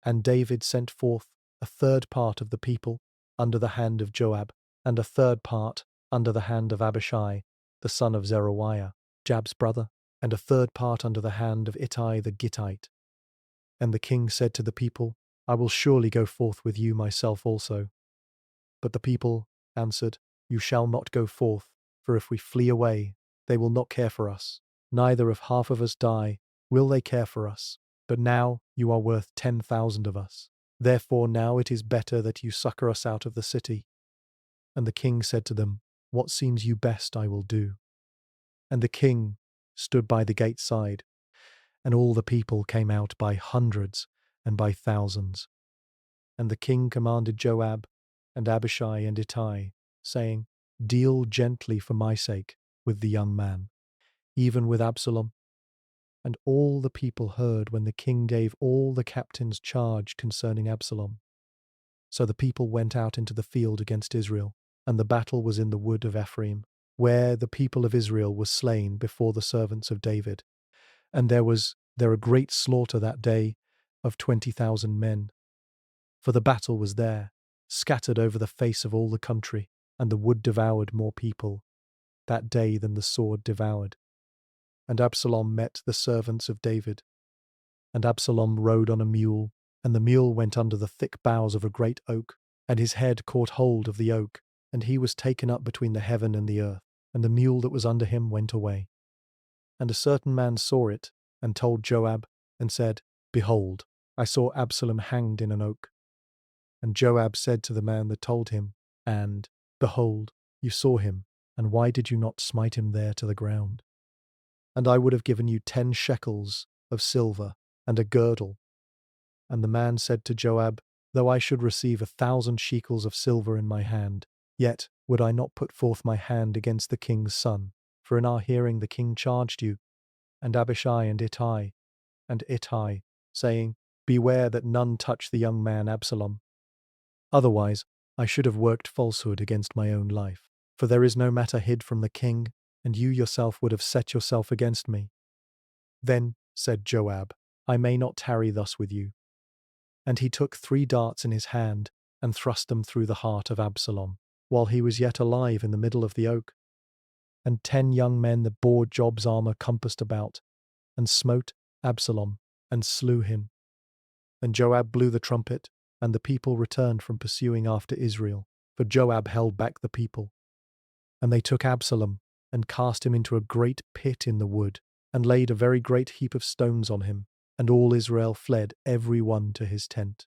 And David sent forth a third part of the people under the hand of Joab, and a third part under the hand of Abishai, the son of Zeruiah, Jab's brother, and a third part under the hand of Ittai the Gittite. And the king said to the people, I will surely go forth with you myself also. But the people answered, You shall not go forth, for if we flee away, they will not care for us, neither if half of us die, will they care for us. But now you are worth 10,000 of us. Therefore now it is better that you succor us out of the city. And the king said to them, What seems you best I will do. And the king stood by the gate side, and all the people came out by hundreds and by thousands. And the king commanded Joab and Abishai and Ittai, saying, Deal gently for my sake with the young man, even with Absalom. And all the people heard when the king gave all the captains charge concerning Absalom. So the people went out into the field against Israel, and the battle was in the wood of Ephraim, where the people of Israel were slain before the servants of David. And there was a great slaughter that day of 20,000 men. For the battle was there, scattered over the face of all the country, and the wood devoured more people that day than the sword devoured. And Absalom met the servants of David. And Absalom rode on a mule, and the mule went under the thick boughs of a great oak, and his head caught hold of the oak, and he was taken up between the heaven and the earth, and the mule that was under him went away. And a certain man saw it, and told Joab, and said, Behold, I saw Absalom hanged in an oak. And Joab said to the man that told him, And, behold, you saw him, and why did you not smite him there to the ground? And I would have given you 10 shekels of silver, and a girdle. And the man said to Joab, Though I should receive 1,000 shekels of silver in my hand, yet would I not put forth my hand against the king's son. For in our hearing the king charged you, and Abishai and Ittai, saying, Beware that none touch the young man Absalom. Otherwise I should have worked falsehood against my own life. For there is no matter hid from the king, and you yourself would have set yourself against me. Then said Joab, I may not tarry thus with you. And he took 3 darts in his hand, and thrust them through the heart of Absalom, while he was yet alive in the middle of the oak. And 10 young men that bore Job's armor compassed about, and smote Absalom, and slew him. And Joab blew the trumpet, and the people returned from pursuing after Israel, for Joab held back the people. And they took Absalom, and cast him into a great pit in the wood, and laid a very great heap of stones on him, and all Israel fled every one to his tent.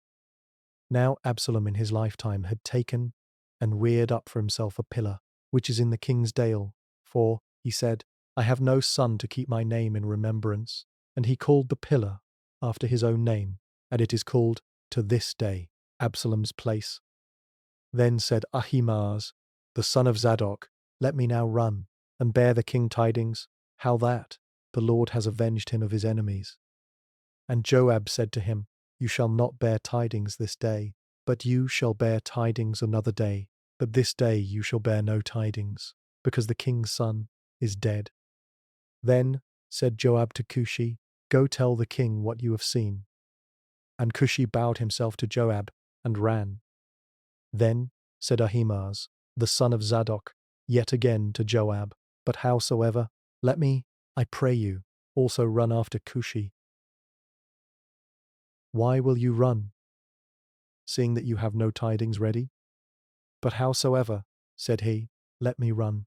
Now Absalom in his lifetime had taken and reared up for himself a pillar, which is in the king's dale, for, he said, I have no son to keep my name in remembrance. And he called the pillar after his own name, and it is called to this day Absalom's place. Then said Ahimaaz, the son of Zadok, Let me now run, and bear the king tidings, how that the Lord has avenged him of his enemies. And Joab said to him, You shall not bear tidings this day, but you shall bear tidings another day. But this day you shall bear no tidings, because the king's son is dead. Then said Joab to Cushi, Go tell the king what you have seen. And Cushi bowed himself to Joab, and ran. Then said Ahimaaz, the son of Zadok, yet again to Joab, But howsoever, let me, I pray you, also run after Cushi. Why will you run, seeing that you have no tidings ready? But howsoever, said he, let me run.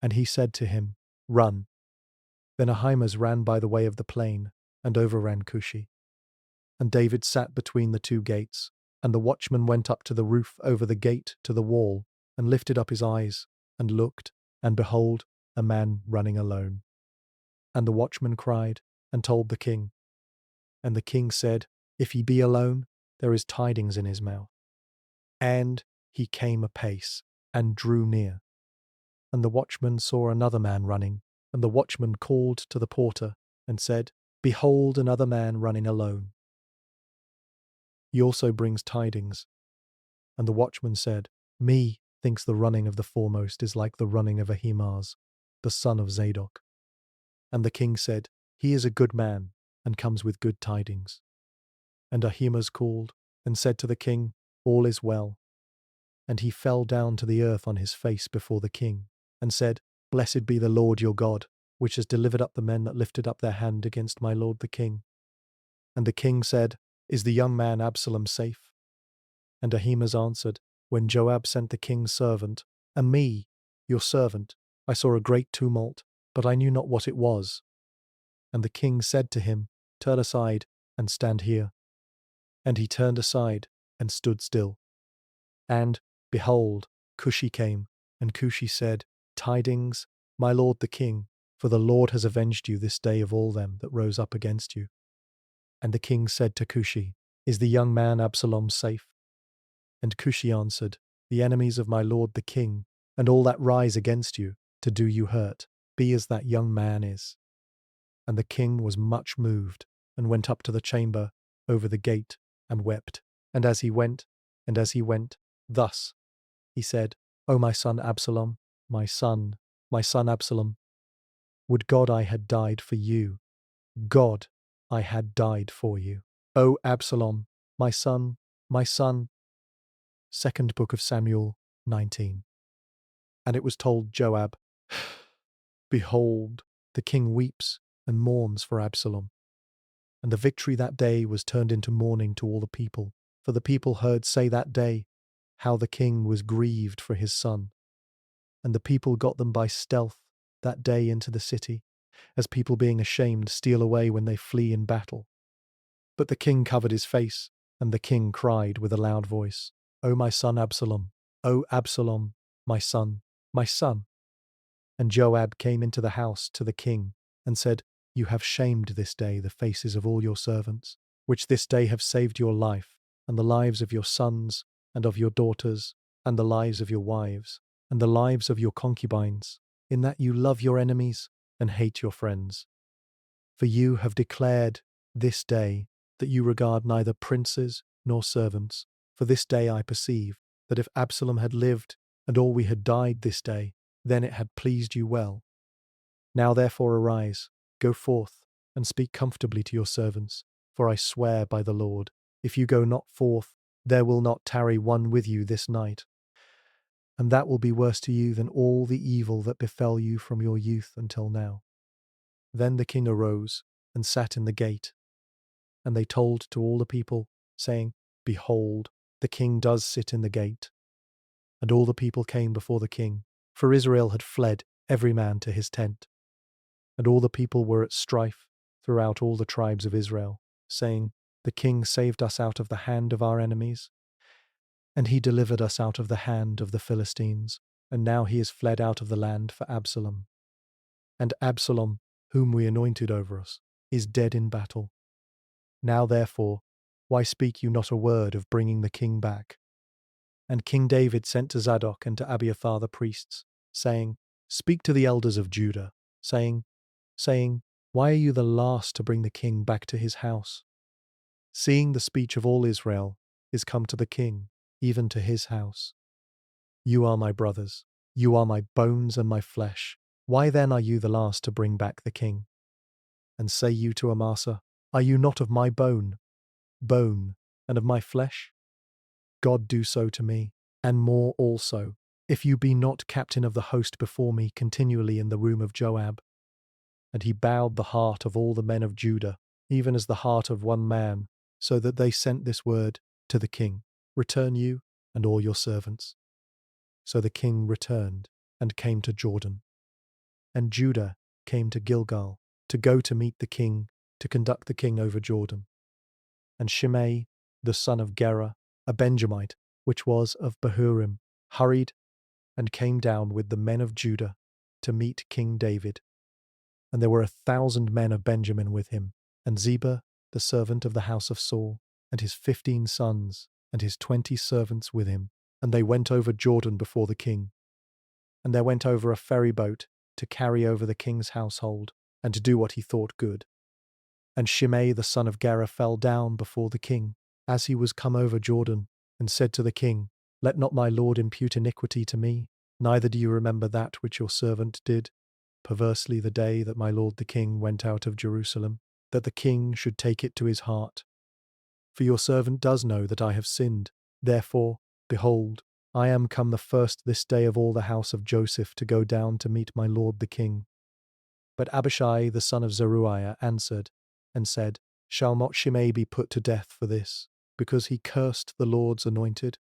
And he said to him, Run. Then Ahimaaz ran by the way of the plain, and overran Cushi. And David sat between the two gates, and the watchman went up to the roof over the gate to the wall, and lifted up his eyes, and looked, and behold, a man running alone. And the watchman cried, and told the king. And the king said, If he be alone, there is tidings in his mouth. And he came apace, and drew near. And the watchman saw another man running, and the watchman called to the porter, and said, Behold another man running alone. He also brings tidings. And the watchman said, Me thinks the running of the foremost is like the running of Ahimaaz, the son of Zadok. And the king said, He is a good man, and comes with good tidings. And Ahimaaz called, and said to the king, All is well. And he fell down to the earth on his face before the king, and said, Blessed be the Lord your God, which has delivered up the men that lifted up their hand against my lord the king. And the king said, Is the young man Absalom safe? And Ahimaaz answered, When Joab sent the king's servant, and me, your servant, I saw a great tumult, but I knew not what it was. And the king said to him, Turn aside, and stand here. And he turned aside, and stood still. And, behold, Cushi came, and Cushi said, Tidings, my lord the king, for the Lord has avenged you this day of all them that rose up against you. And the king said to Cushi, Is the young man Absalom safe? And Cushi answered, The enemies of my lord the king, and all that rise against you, to do you hurt, be as that young man is. And the king was much moved, and went up to the chamber over the gate, and wept. And as he went, thus he said, O my son Absalom, my son Absalom, would God I had died for you. God, I had died for you. O Absalom, my son, my son. Second book of Samuel 19. And it was told Joab, Behold, the king weeps and mourns for Absalom. And the victory that day was turned into mourning to all the people, for the people heard say that day how the king was grieved for his son. And the people got them by stealth that day into the city, as people being ashamed steal away when they flee in battle. But the king covered his face, and the king cried with a loud voice, O my son Absalom, O Absalom, my son, my son. And Joab came into the house to the king, and said, You have shamed this day the faces of all your servants, which this day have saved your life, and the lives of your sons, and of your daughters, and the lives of your wives, and the lives of your concubines, in that you love your enemies, and hate your friends. For you have declared this day that you regard neither princes nor servants. For this day I perceive that if Absalom had lived, and all we had died this day, then it had pleased you well. Now therefore arise, go forth, and speak comfortably to your servants, for I swear by the Lord, if you go not forth, there will not tarry one with you this night. And that will be worse to you than all the evil that befell you from your youth until now. Then the king arose, and sat in the gate. And they told to all the people, saying, Behold, the king does sit in the gate. And all the people came before the king, for Israel had fled, every man to his tent. And all the people were at strife throughout all the tribes of Israel, saying, The king saved us out of the hand of our enemies, and he delivered us out of the hand of the Philistines, and now he is fled out of the land for Absalom. And Absalom, whom we anointed over us, is dead in battle. Now therefore, why speak you not a word of bringing the king back? And King David sent to Zadok and to Abiathar the priests, saying, Speak to the elders of Judah, saying, Why are you the last to bring the king back to his house? Seeing the speech of all Israel is come to the king, even to his house. You are my brothers, you are my bones and my flesh. Why then are you the last to bring back the king? And say you to Amasa, Are you not of my bone, and of my flesh? God do so to me, and more also, if you be not captain of the host before me continually in the room of Joab. And he bowed the heart of all the men of Judah, even as the heart of one man, so that they sent this word to the king, Return you and all your servants. So the king returned and came to Jordan. And Judah came to Gilgal to go to meet the king, to conduct the king over Jordan. And Shimei, the son of Gera, a Benjamite, which was of Bahurim, hurried and came down with the men of Judah to meet King David. And there were 1,000 men of Benjamin with him, and Ziba, the servant of the house of Saul, and his 15 sons, and his 20 servants with him. And they went over Jordan before the king. And there went over a ferry boat to carry over the king's household, and to do what he thought good. And Shimei the son of Gera fell down before the king, as he was come over Jordan, and said to the king, Let not my lord impute iniquity to me, neither do you remember that which your servant did, perversely the day that my lord the king went out of Jerusalem, that the king should take it to his heart. For your servant does know that I have sinned. Therefore, behold, I am come the first this day of all the house of Joseph to go down to meet my lord the king. But Abishai the son of Zeruiah answered and said, Shall not Shimei be put to death for this, because he cursed the Lord's anointed?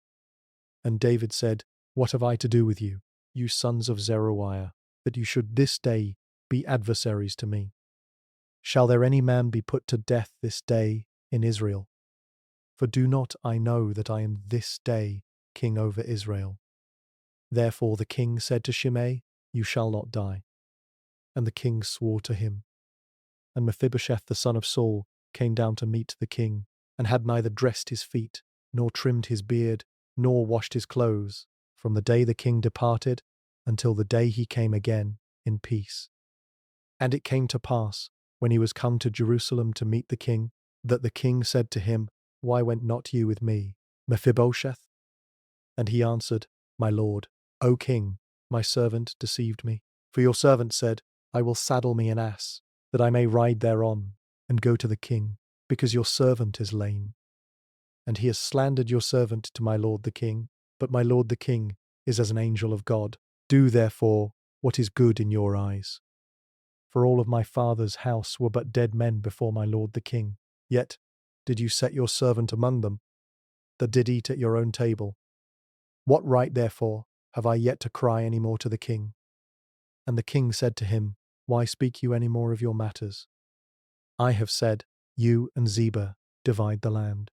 And David said, What have I to do with you, you sons of Zeruiah, that you should this day be adversaries to me? Shall there any man be put to death this day in Israel? For do not I know that I am this day king over Israel? Therefore the king said to Shimei, You shall not die. And the king swore to him. And Mephibosheth the son of Saul came down to meet the king, and had neither dressed his feet, nor trimmed his beard, nor washed his clothes, from the day the king departed until the day he came again in peace. And it came to pass, when he was come to Jerusalem to meet the king, that the king said to him, Why went not you with me, Mephibosheth? And he answered, My lord, O king, my servant deceived me. For your servant said, I will saddle me an ass, that I may ride thereon, and go to the king, because your servant is lame. And he has slandered your servant to my lord the king, but my lord the king is as an angel of God. Do therefore what is good in your eyes. For all of my father's house were but dead men before my lord the king. Yet did you set your servant among them, that did eat at your own table. What right, therefore, have I yet to cry any more to the king? And the king said to him, Why speak you any more of your matters? I have said, You and Ziba divide the land.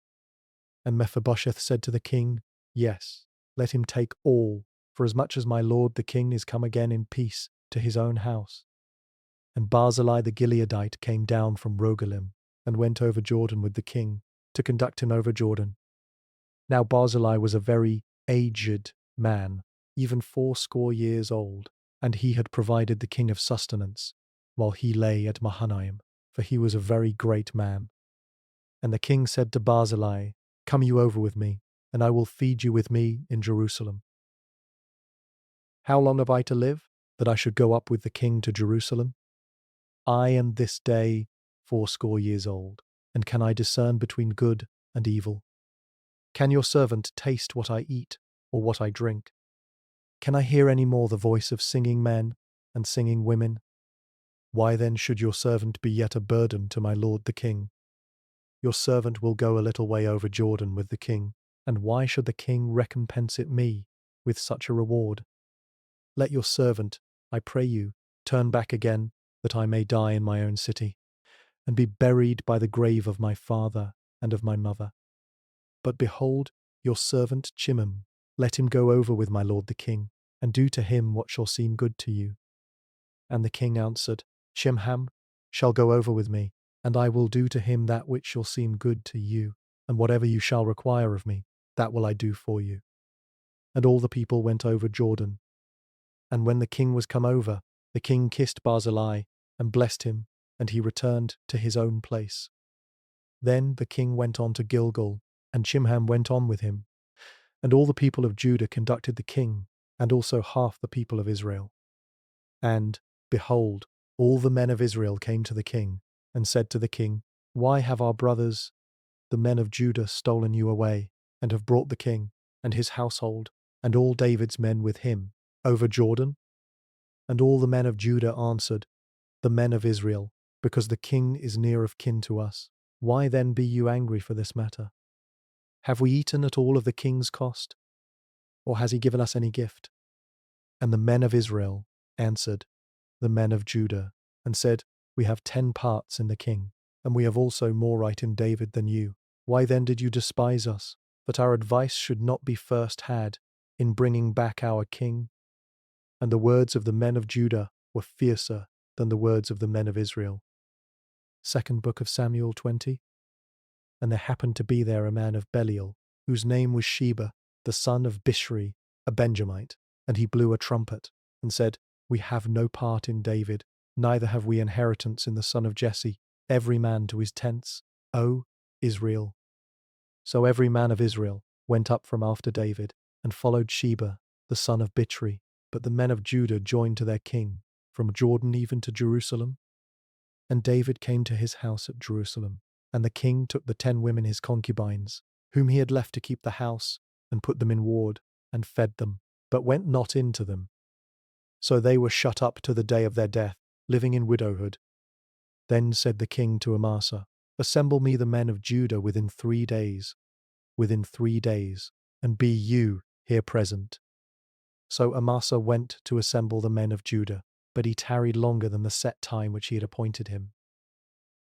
And Mephibosheth said to the king, Yes, let him take all, for as much as my lord the king is come again in peace to his own house. And Barzillai the Gileadite came down from Rogelim, and went over Jordan with the king, to conduct him over Jordan. Now Barzillai was a very aged man, even 80 years old, and he had provided the king of sustenance, while he lay at Mahanaim, for he was a very great man. And the king said to Barzillai, Come you over with me, and I will feed you with me in Jerusalem. How long have I to live, that I should go up with the king to Jerusalem? I am this day 80 years old, and can I discern between good and evil? Can your servant taste what I eat, or what I drink? Can I hear any more the voice of singing men and singing women? Why then should your servant be yet a burden to my lord the king? Your servant will go a little way over Jordan with the king, and why should the king recompense it me with such a reward? Let your servant, I pray you, turn back again, that I may die in my own city, and be buried by the grave of my father and of my mother. But behold, your servant Chimham, let him go over with my lord the king, and do to him what shall seem good to you. And the king answered, Chimham shall go over with me, and I will do to him that which shall seem good to you, and whatever you shall require of me, that will I do for you. And all the people went over Jordan. And when the king was come over, the king kissed Barzillai, and blessed him, and he returned to his own place. Then the king went on to Gilgal, and Chimham went on with him. And all the people of Judah conducted the king, and also half the people of Israel. And, behold, all the men of Israel came to the king, and said to the king, Why have our brothers, the men of Judah, stolen you away, and have brought the king, and his household, and all David's men with him, over Jordan? And all the men of Judah answered, The men of Israel, because the king is near of kin to us. Why then be you angry for this matter? Have we eaten at all of the king's cost? Or has he given us any gift? And the men of Israel answered the men of Judah, and said, We have 10 parts in the king, and we have also more right in David than you. Why then did you despise us, that our advice should not be first had in bringing back our king? And the words of the men of Judah were fiercer than the words of the men of Israel. Second book of Samuel 20. And there happened to be there a man of Belial, whose name was Sheba, the son of Bishri, a Benjamite, and he blew a trumpet, and said, We have no part in David, neither have we inheritance in the son of Jesse, every man to his tents, O Israel. So every man of Israel went up from after David, and followed Sheba, the son of Bichri, but the men of Judah joined to their king, from Jordan even to Jerusalem. And David came to his house at Jerusalem, and the king took the 10 women his concubines, whom he had left to keep the house, and put them in ward, and fed them, but went not in to them. So they were shut up to the day of their death, living in widowhood. Then said the king to Amasa, Assemble me the men of Judah within 3 days, and be you here present. So Amasa went to assemble the men of Judah, but he tarried longer than the set time which he had appointed him.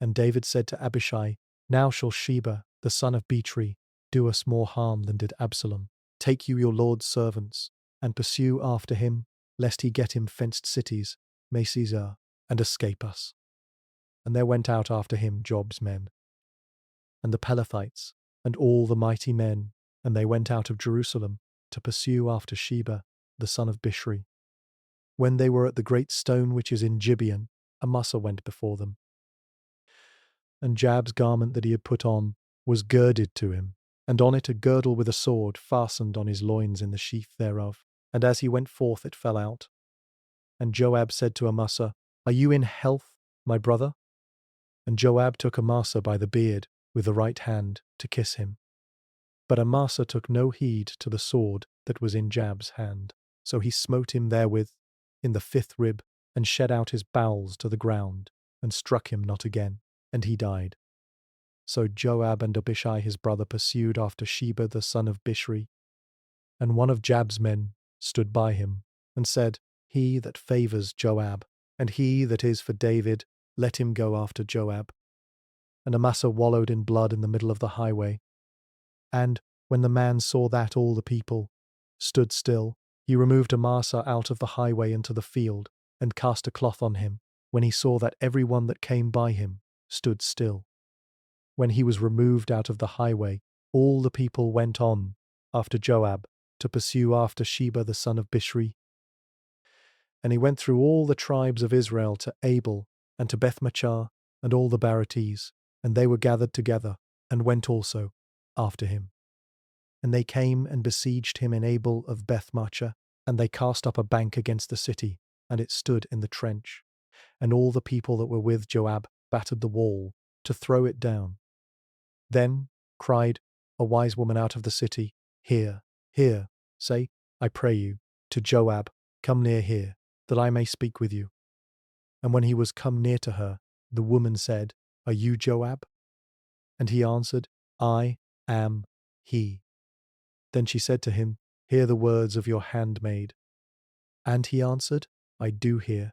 And David said to Abishai, Now shall Sheba, the son of Bichri, do us more harm than did Absalom. Take you your lord's servants, and pursue after him, lest he get him fenced cities, Mesizah, and escape us. And there went out after him Job's men, and the Pelethites, and all the mighty men, and they went out of Jerusalem to pursue after Sheba, the son of Bishri. When they were at the great stone which is in Gibeon, Amasa went before them. And Jab's garment that he had put on was girded to him, and on it a girdle with a sword fastened on his loins in the sheath thereof. And as he went forth it fell out. And Joab said to Amasa, Are you in health, my brother? And Joab took Amasa by the beard with the right hand to kiss him. But Amasa took no heed to the sword that was in Jab's hand. So he smote him therewith in the 5th rib, and shed out his bowels to the ground, and struck him not again, and he died. So Joab and Abishai his brother pursued after Sheba the son of Bishri. And one of Jab's men stood by him, and said, He that favours Joab, and he that is for David, let him go after Joab. And Amasa wallowed in blood in the middle of the highway. And when the man saw that all the people stood still, he removed Amasa out of the highway into the field, and cast a cloth on him, when he saw that every one that came by him stood still. When he was removed out of the highway, all the people went on after Joab to pursue after Sheba the son of Bishri. And he went through all the tribes of Israel to Abel and to Bethmachar and all the Barates, and they were gathered together, and went also after him. And they came and besieged him in Abel of Bethmachar, and they cast up a bank against the city, and it stood in the trench. And all the people that were with Joab battered the wall to throw it down. Then cried a wise woman out of the city, Hear, hear, say, I pray you, to Joab, Come near here, that I may speak with you. And when he was come near to her, the woman said, Are you Joab? And he answered, I am he. Then she said to him, Hear the words of your handmaid. And he answered, I do hear.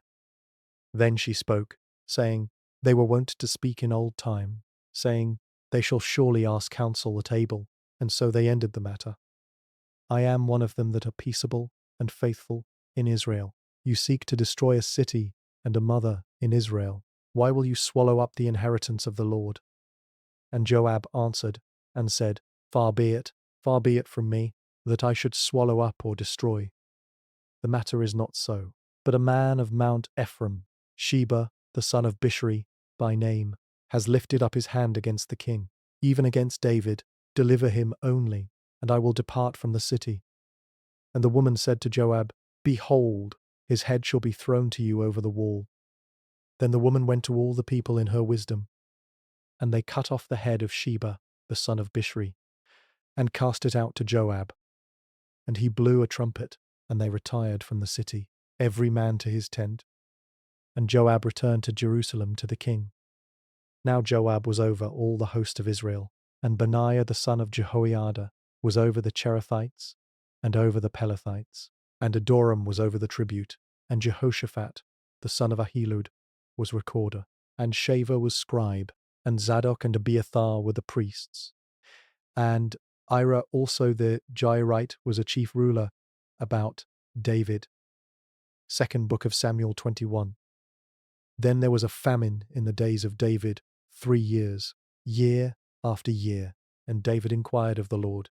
Then she spoke, saying, They were wont to speak in old time, saying, They shall surely ask counsel at Abel, and so they ended the matter. I am one of them that are peaceable and faithful in Israel. You seek to destroy a city and a mother in Israel. Why will you swallow up the inheritance of the Lord? And Joab answered and said, far be it from me, that I should swallow up or destroy. The matter is not so, but a man of Mount Ephraim, Sheba, the son of Bishri, by name, has lifted up his hand against the king, even against David. Deliver him only, and I will depart from the city. And the woman said to Joab, Behold, his head shall be thrown to you over the wall. Then the woman went to all the people in her wisdom, and they cut off the head of Sheba, the son of Bishri, and cast it out to Joab. And he blew a trumpet, and they retired from the city, every man to his tent. And Joab returned to Jerusalem to the king. Now Joab was over all the host of Israel, and Benaiah the son of Jehoiada was over the Cherethites, and over the Pelethites, and Adoram was over the tribute, and Jehoshaphat, the son of Ahilud, was recorder, and Sheva was scribe, and Zadok and Abiathar were the priests. And Ira also the Jairite was a chief ruler about David. Second book of Samuel 21. Then there was a famine in the days of David 3 years, year after year, and David inquired of the Lord.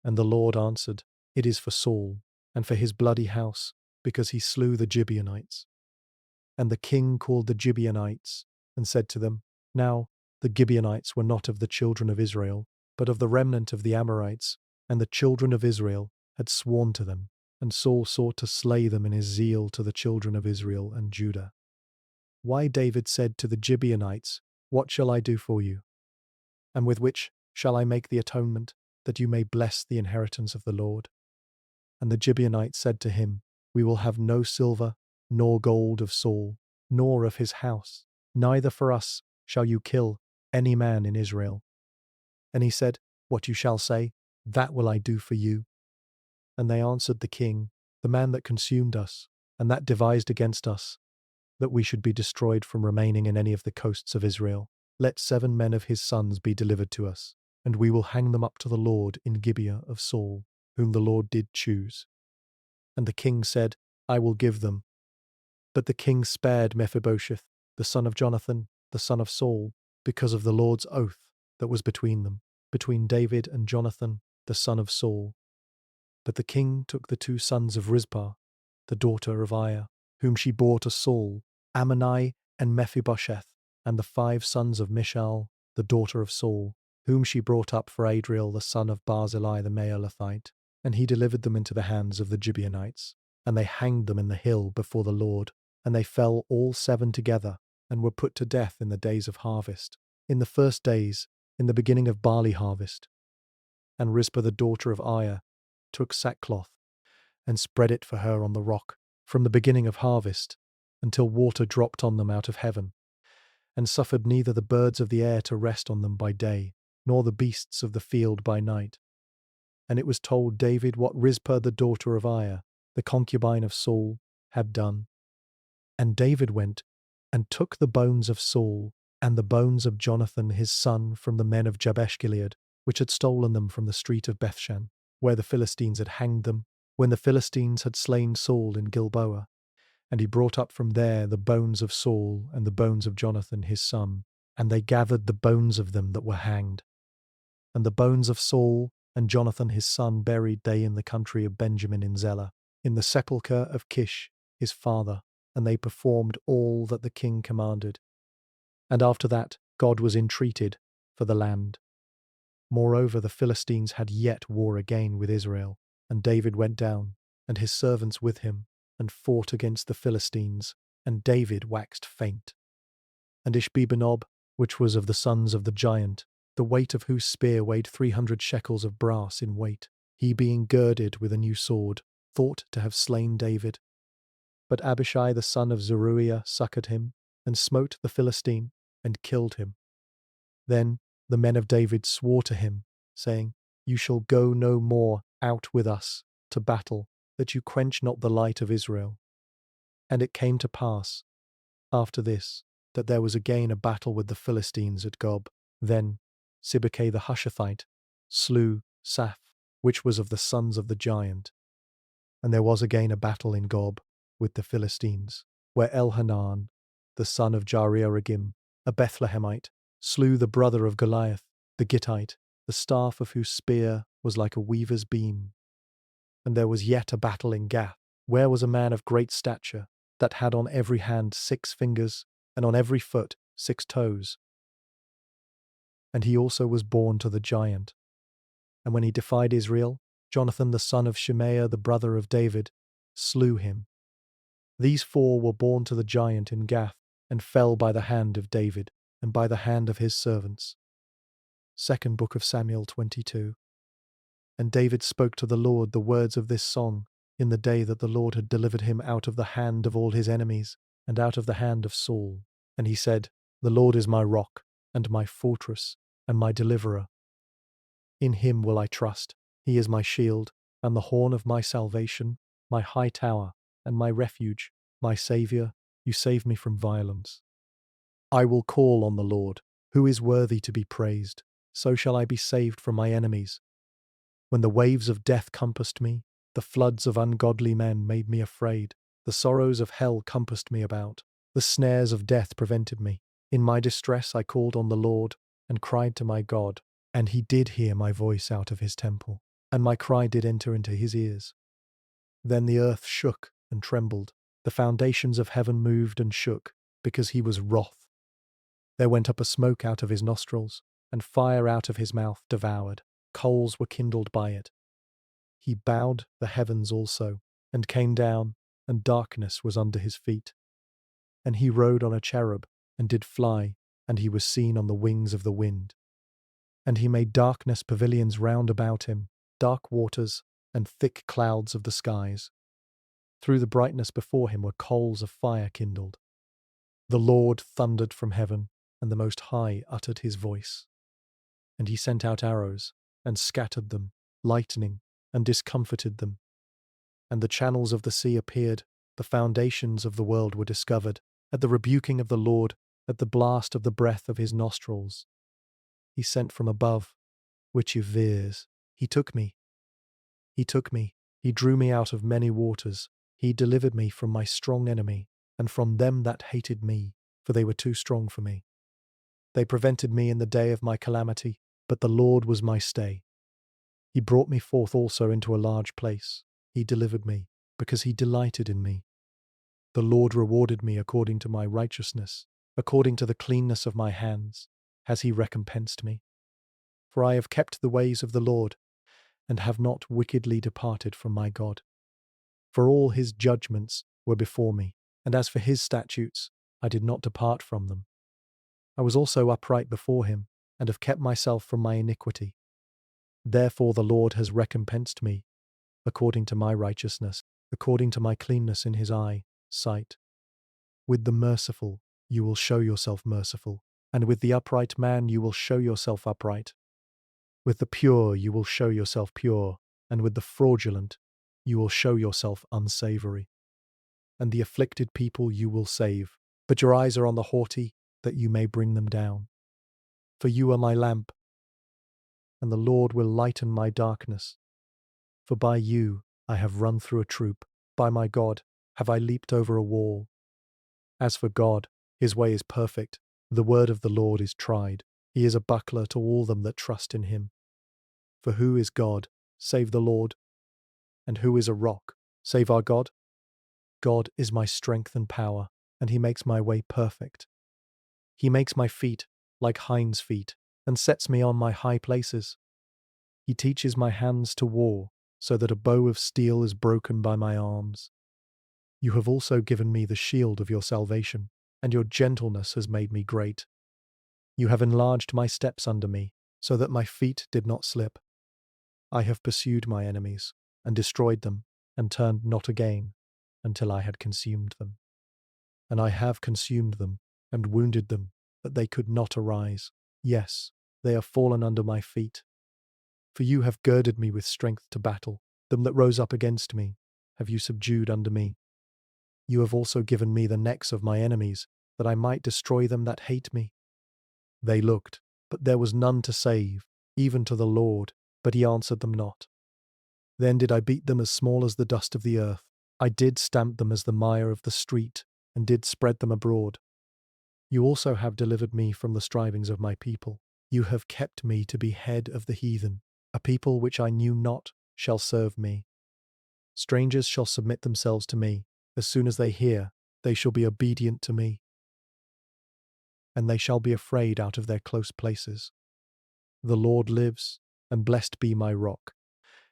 And the Lord answered, It is for Saul, and for his bloody house, because he slew the Gibeonites. And the king called the Gibeonites, and said to them, Now the Gibeonites were not of the children of Israel, but of the remnant of the Amorites, and the children of Israel had sworn to them, and Saul sought to slay them in his zeal to the children of Israel and Judah. Why David said to the Gibeonites, What shall I do for you? And with which shall I make the atonement, that you may bless the inheritance of the Lord? And the Gibeonites said to him, We will have no silver, nor gold of Saul, nor of his house, neither for us shall you kill any man in Israel. And he said, What you shall say, that will I do for you. And they answered the king, The man that consumed us, and that devised against us, that we should be destroyed from remaining in any of the coasts of Israel, let 7 men of his sons be delivered to us, and we will hang them up to the Lord in Gibeah of Saul, whom the Lord did choose. And the king said, I will give them. But the king spared Mephibosheth, the son of Jonathan, the son of Saul, because of the Lord's oath that was between them, between David and Jonathan, the son of Saul. But the king took the 2 sons of Rizpah, the daughter of Aiah, whom she bore to Saul, Ammonai and Mephibosheth, and the 5 sons of Michal, the daughter of Saul, whom she brought up for Adriel the son of Barzillai the Maalathite, and he delivered them into the hands of the Gibeonites, and they hanged them in the hill before the Lord, and they fell all 7 together, and were put to death in the days of harvest, in the first days, in the beginning of barley harvest. And Rizpah the daughter of Aiah took sackcloth, and spread it for her on the rock, from the beginning of harvest, until water dropped on them out of heaven, and suffered neither the birds of the air to rest on them by day, nor the beasts of the field by night. And it was told David what Rizpah the daughter of Aiah, the concubine of Saul, had done. And David went and took the bones of Saul and the bones of Jonathan his son from the men of Jabesh-Gilead, which had stolen them from the street of Bethshan, where the Philistines had hanged them, when the Philistines had slain Saul in Gilboa. And he brought up from there the bones of Saul and the bones of Jonathan his son, and they gathered the bones of them that were hanged. And the bones of Saul and Jonathan his son buried they in the country of Benjamin in Zelah, in the sepulchre of Kish his father, and they performed all that the king commanded. And after that God was entreated for the land. Moreover, the Philistines had yet war again with Israel, and David went down, and his servants with him, and fought against the Philistines, and David waxed faint. And Ishbi-benob, which was of the sons of the giant, the weight of whose spear weighed 300 shekels of brass in weight, he being girded with a new sword, thought to have slain David. But Abishai the son of Zeruiah succoured him, and smote the Philistine, and killed him. Then the men of David swore to him, saying, You shall go no more out with us to battle, that you quench not the light of Israel. And it came to pass, after this, that there was again a battle with the Philistines at Gob. Then Sibbechai the Hushathite slew Saph, which was of the sons of the giant. And there was again a battle in Gob with the Philistines, where Elhanan, the son of Jariah-regim, a Bethlehemite, slew the brother of Goliath, the Gittite, the staff of whose spear was like a weaver's beam. And there was yet a battle in Gath, where was a man of great stature, that had on every hand 6 fingers, and on every foot 6 toes. And he also was born to the giant. And when he defied Israel, Jonathan the son of Shimea, the brother of David, slew him. These 4 were born to the giant in Gath, and fell by the hand of David, and by the hand of his servants. Second book of Samuel 22. And David spoke to the Lord the words of this song, in the day that the Lord had delivered him out of the hand of all his enemies, and out of the hand of Saul. And he said, The Lord is my rock, and my fortress, and my deliverer. In him will I trust. He is my shield, and the horn of my salvation, my high tower, and my refuge, my Saviour, you save me from violence. I will call on the Lord, who is worthy to be praised. So shall I be saved from my enemies. When the waves of death compassed me, the floods of ungodly men made me afraid. The sorrows of hell compassed me about. The snares of death prevented me. In my distress I called on the Lord, and cried to my God, and he did hear my voice out of his temple, and my cry did enter into his ears. Then the earth shook and trembled. The foundations of heaven moved and shook, because he was wroth. There went up a smoke out of his nostrils, and fire out of his mouth devoured. Coals were kindled by it. He bowed the heavens also, and came down, and darkness was under his feet. And he rode on a cherub, and did fly, and he was seen on the wings of the wind. And he made darkness pavilions round about him, dark waters, and thick clouds of the skies. Through the brightness before him were coals of fire kindled. The Lord thundered from heaven, and the Most High uttered his voice. And he sent out arrows, and scattered them, lightning, and discomfited them. And the channels of the sea appeared, the foundations of the world were discovered, at the rebuking of the Lord, at the blast of the breath of his nostrils. He sent from above, which he veers. He took me. He drew me out of many waters. He delivered me from my strong enemy, and from them that hated me, for they were too strong for me. They prevented me in the day of my calamity, but the Lord was my stay. He brought me forth also into a large place. He delivered me, because he delighted in me. The Lord rewarded me according to my righteousness, according to the cleanness of my hands, has he recompensed me. For I have kept the ways of the Lord, and have not wickedly departed from my God. For all his judgments were before me, and as for his statutes, I did not depart from them. I was also upright before him, and have kept myself from my iniquity. Therefore the Lord has recompensed me, according to my righteousness, according to my cleanness in his sight. With the merciful you will show yourself merciful, and with the upright man you will show yourself upright. With the pure you will show yourself pure, and with the fraudulent you will show yourself unsavory. And the afflicted people you will save, but your eyes are on the haughty, that you may bring them down. For you are my lamp, and the Lord will lighten my darkness. For by you I have run through a troop, by my God have I leaped over a wall. As for God, his way is perfect, the word of the Lord is tried. He is a buckler to all them that trust in him. For who is God, save the Lord? And who is a rock, save our God? God is my strength and power, and he makes my way perfect. He makes my feet like hinds' feet, and sets me on my high places. He teaches my hands to war, so that a bow of steel is broken by my arms. You have also given me the shield of your salvation, and your gentleness has made me great. You have enlarged my steps under me, so that my feet did not slip. I have pursued my enemies, and destroyed them, and turned not again, until I had consumed them. And I have consumed them, and wounded them, that they could not arise. Yes, they are fallen under my feet. For you have girded me with strength to battle. Them that rose up against me have you subdued under me. You have also given me the necks of my enemies, that I might destroy them that hate me. They looked, but there was none to save, even to the Lord, but he answered them not. Then did I beat them as small as the dust of the earth. I did stamp them as the mire of the street, and did spread them abroad. You also have delivered me from the strivings of my people. You have kept me to be head of the heathen. A people which I knew not shall serve me. Strangers shall submit themselves to me. As soon as they hear, they shall be obedient to me. And they shall be afraid out of their close places. The Lord lives, and blessed be my rock,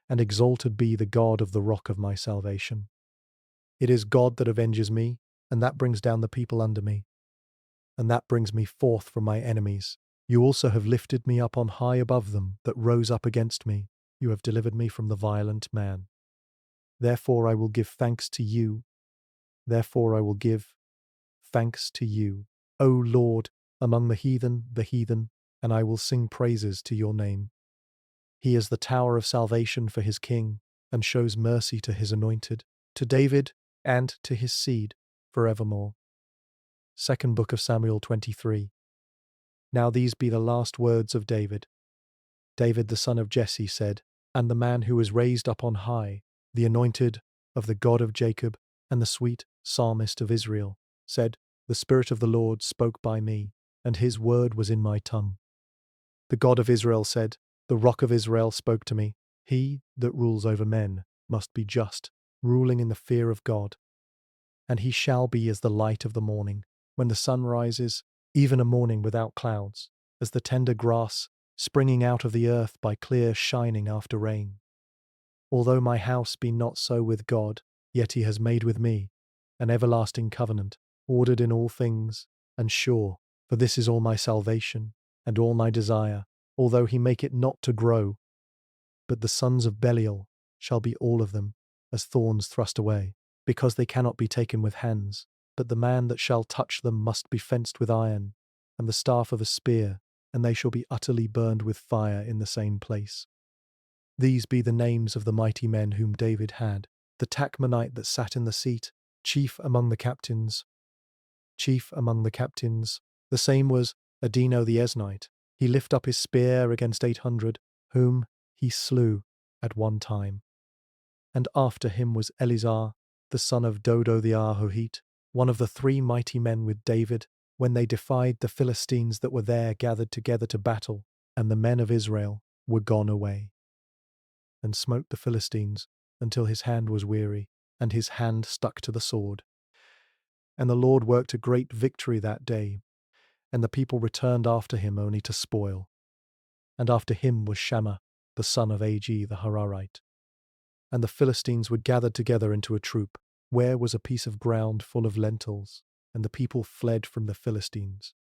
and exalted be the God of the rock of my salvation. It is God that avenges me, and that brings down the people under me, and that brings me forth from my enemies. You also have lifted me up on high above them that rose up against me. You have delivered me from the violent man. Therefore I will give thanks to you. Therefore I will give thanks to you, O Lord, among the heathen, and I will sing praises to your name. He is the tower of salvation for his king, and shows mercy to his anointed. to David and to his seed forevermore. Second book of Samuel 23. Now these be the last words of David. David the son of Jesse said, and the man who was raised up on high, the anointed of the God of Jacob, and the sweet psalmist of Israel, said, the Spirit of the Lord spoke by me, and his word was in my tongue. The God of Israel said, the Rock of Israel spoke to me, he that rules over men must be just, ruling in the fear of God. And he shall be as the light of the morning, when the sun rises, even a morning without clouds, as the tender grass springing out of the earth by clear shining after rain. Although my house be not so with God, yet he has made with me an everlasting covenant, ordered in all things, and sure, for this is all my salvation, and all my desire, although he make it not to grow. But the sons of Belial shall be all of them, as thorns thrust away, because they cannot be taken with hands. But the man that shall touch them must be fenced with iron, and the staff of a spear, and they shall be utterly burned with fire in the same place. These be the names of the mighty men whom David had, the Tachmonite that sat in the seat, chief among the captains. Chief among the captains, the same was Adino the Esnite. He lift up his spear against 800, whom he slew at one time. And after him was Eleazar, the son of Dodo the Ahohite, one of the 3 mighty men with David, when they defied the Philistines that were there gathered together to battle, and the men of Israel were gone away. And smote the Philistines until his hand was weary, and his hand stuck to the sword. And the Lord worked a great victory that day, and the people returned after him only to spoil. And after him was Shammah, the son of Ag the Hararite. And the Philistines were gathered together into a troop, where was a piece of ground full of lentils, and the people fled from the Philistines.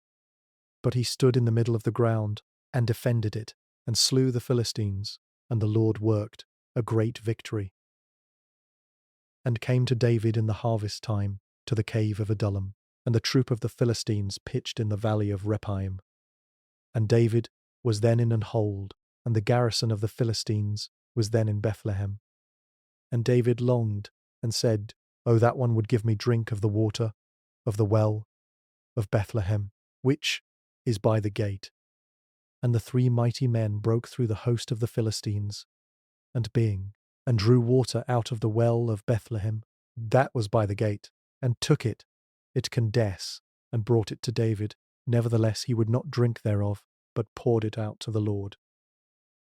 But he stood in the middle of the ground, and defended it, and slew the Philistines, and the Lord worked a great victory. And came to David in the harvest time to the cave of Adullam, and the troop of the Philistines pitched in the valley of Rephaim. And David was then in an hold, and the garrison of the Philistines was then in Bethlehem. And David longed, and said, O that one would give me drink of the water, of the well, of Bethlehem, which is by the gate. And the 3 mighty men broke through the host of the Philistines, and drew water out of the well of Bethlehem, that was by the gate, and took it, Candace, and brought it to David. Nevertheless he would not drink thereof, but poured it out to the Lord.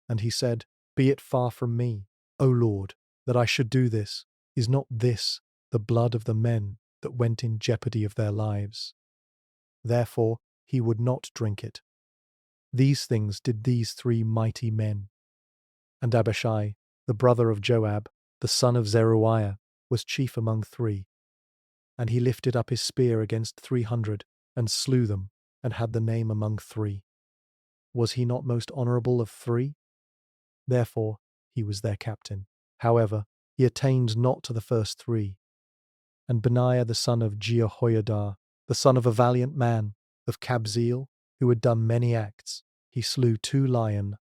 And he said, Be it far from me, O Lord, that I should do this. Is not this the blood of the men that went in jeopardy of their lives? Therefore he would not drink it. These things did these 3 mighty men. And Abishai, the brother of Joab, the son of Zeruiah, was chief among 3. And he lifted up his spear against 300, and slew them, and had the name among 3. Was he not most honourable of 3? Therefore he was their captain. However, he attained not to the first 3. And Benaiah the son of Jehoiada, the son of a valiant man, of Kabzeel, who had done many acts, he slew 2 lion,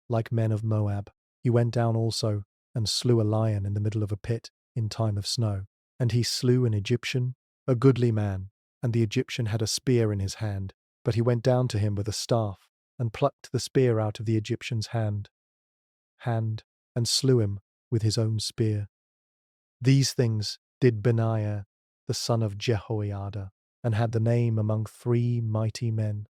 like men of Moab. He went down also, and slew a lion in the middle of a pit in time of snow. And he slew an Egyptian, a goodly man, and the Egyptian had a spear in his hand. But he went down to him with a staff, and plucked the spear out of the Egyptian's hand, and slew him with his own spear. These things did Benaiah, the son of Jehoiada, and had the name among 3 mighty men.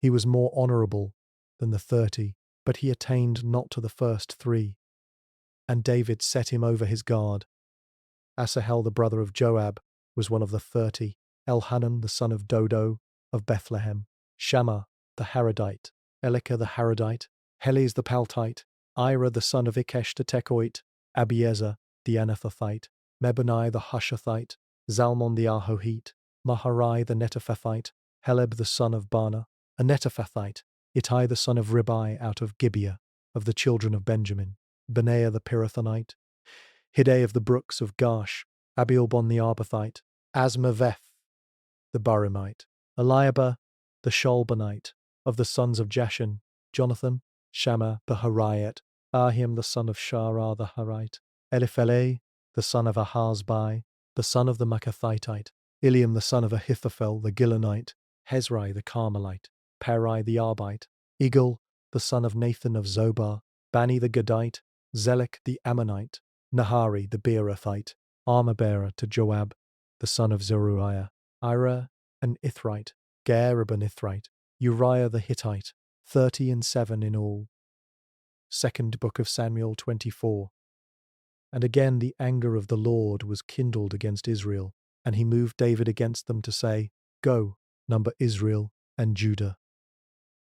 He was more honourable than the 30, but he attained not to the first 3. And David set him over his guard. Asahel the brother of Joab was one of the 30, Elhanan the son of Dodo of Bethlehem, Shammah the Haradite, Elika the Haradite, Helez the Paltite, Ira the son of Ikesh the Tekoite, Abiezer the Anathothite, Mebunai the Hushathite, Zalmon the Ahohite, Maharai the Netophathite, Heleb the son of Bana, a Netophathite, Ittai the son of Ribai out of Gibeah, of the children of Benjamin, Benaiah the Pirathonite, Hideh of the brooks of Gash, Abielbon the Arbathite, Asmaveth the Barimite, Eliabah the Sholbanite, of the sons of Jashan, Jonathan, Shammah the Hariite, Ahim the son of Sharah the Harite, Eliphele the son of Ahazbai, the son of the Maacathite, Eliam the son of Ahithophel the Gilonite, Hezrai the Carmelite, Perai the Arbite, Igal the son of Nathan of Zobah, Bani the Gadite, Zelek the Ammonite, Nahari the Beerothite, armor-bearer to Joab, the son of Zeruiah, Ira an Ithrite, Gareb an Ithrite, Uriah the Hittite, 37 in all. Second Book of Samuel 24. And again the anger of the Lord was kindled against Israel, and he moved David against them to say, Go, number Israel and Judah.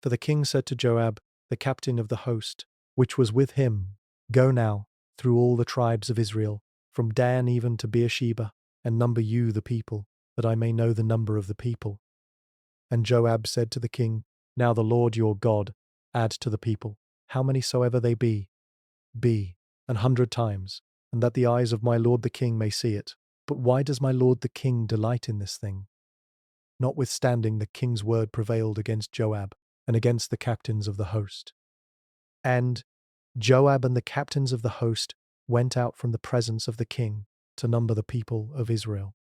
For the king said to Joab, the captain of the host, which was with him, Go now through all the tribes of Israel, from Dan even to Beersheba, and number you the people, that I may know the number of the people. And Joab said to the king, Now the Lord your God add to the people, how many soever they be, 100 times, and that the eyes of my lord the king may see it. But why does my lord the king delight in this thing? Notwithstanding, the king's word prevailed against Joab, and against the captains of the host. And Joab and the captains of the host went out from the presence of the king to number the people of Israel.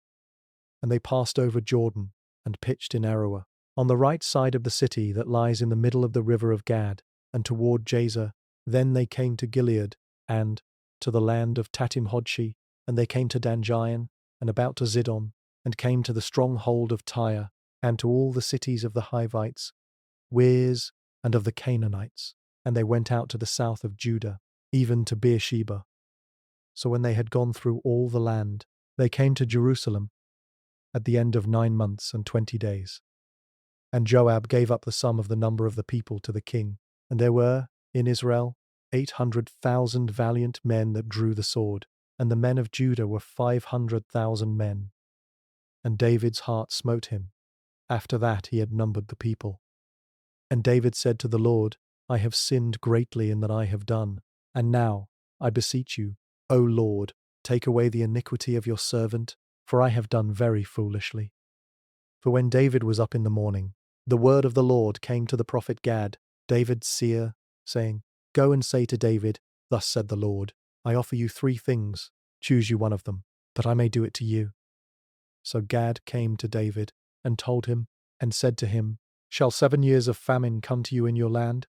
And they passed over Jordan, and pitched in Aroer, on the right side of the city that lies in the middle of the river of Gad, and toward Jazer. Then they came to Gilead, and to the land of Tatim-Hodshi, and they came to Danjain, and about to Zidon, and came to the stronghold of Tyre, and to all the cities of the Hivites, Weirs, and of the Canaanites, and they went out to the south of Judah, even to Beersheba. So when they had gone through all the land, they came to Jerusalem, at the end of 9 months and 20 days. And Joab gave up the sum of the number of the people to the king, and there were, in Israel, 800,000 valiant men that drew the sword, and the men of Judah were 500,000 men. And David's heart smote him. After that he had numbered the people. And David said to the Lord, I have sinned greatly in that I have done, and now, I beseech you, O Lord, take away the iniquity of your servant, for I have done very foolishly. For when David was up in the morning, the word of the Lord came to the prophet Gad, David's seer, saying, Go and say to David, Thus said the Lord, I offer you 3 things, choose you one of them, that I may do it to you. So Gad came to David, and told him, and said to him, Shall 7 years of famine come to you in your land?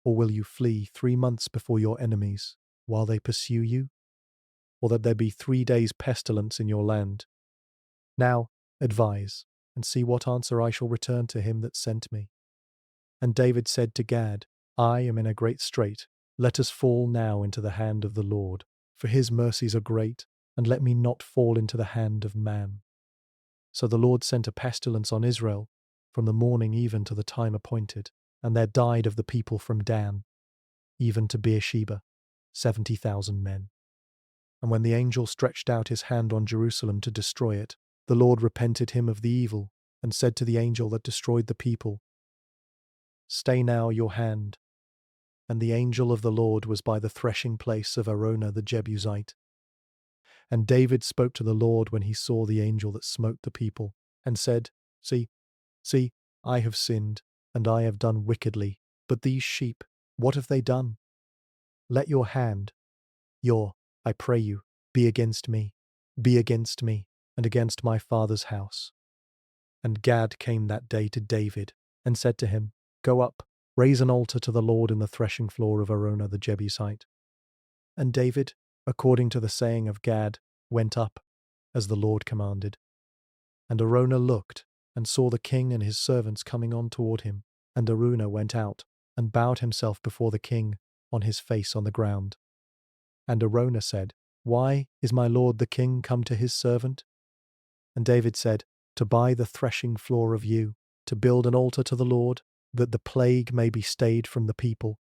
Or will you flee 3 months before your enemies, while they pursue you? Or that there be 3 days' pestilence in your land? Now advise, and see what answer I shall return to him that sent me. And David said to Gad, I am in a great strait. Let us fall now into the hand of the Lord, for his mercies are great, and let me not fall into the hand of man. So the Lord sent a pestilence on Israel, from the morning even to the time appointed, and there died of the people from Dan, even to Beersheba, 70,000 men. And when the angel stretched out his hand on Jerusalem to destroy it, the Lord repented him of the evil, and said to the angel that destroyed the people, Stay now your hand. And the angel of the Lord was by the threshing place of Araunah the Jebusite. And David spoke to the Lord when he saw the angel that smote the people, and said, See, I have sinned, and I have done wickedly, but these sheep, what have they done? Let your hand, I pray you, be against me, and against my father's house. And Gad came that day to David, and said to him, Go up, raise an altar to the Lord in the threshing floor of Araunah the Jebusite. And David, according to the saying of Gad, went up, as the Lord commanded. And Araunah looked, and saw the king and his servants coming on toward him. And Araunah went out, and bowed himself before the king, on his face on the ground. And Araunah said, Why is my lord the king come to his servant? And David said, To buy the threshing floor of you, to build an altar to the Lord, that the plague may be stayed from the people.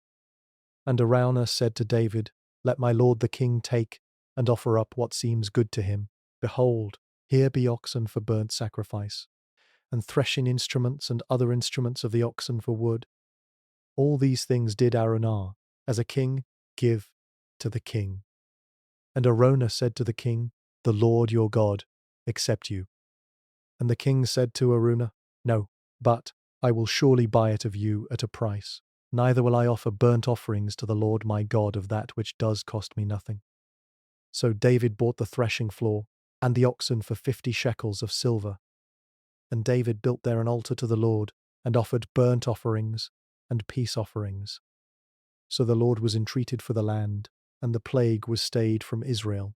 And Araunah said to David, Let my lord the king take, and offer up what seems good to him. Behold, here be oxen for burnt sacrifice, and threshing instruments and other instruments of the oxen for wood. All these things did Araunah, as a king, give to the king. And Araunah said to the king, The Lord your God accept you. And the king said to Araunah, No, but I will surely buy it of you at a price. Neither will I offer burnt offerings to the Lord my God of that which does cost me nothing. So David bought the threshing floor and the oxen for 50 shekels of silver. And David built there an altar to the Lord and offered burnt offerings and peace offerings. So the Lord was entreated for the land, and the plague was stayed from Israel.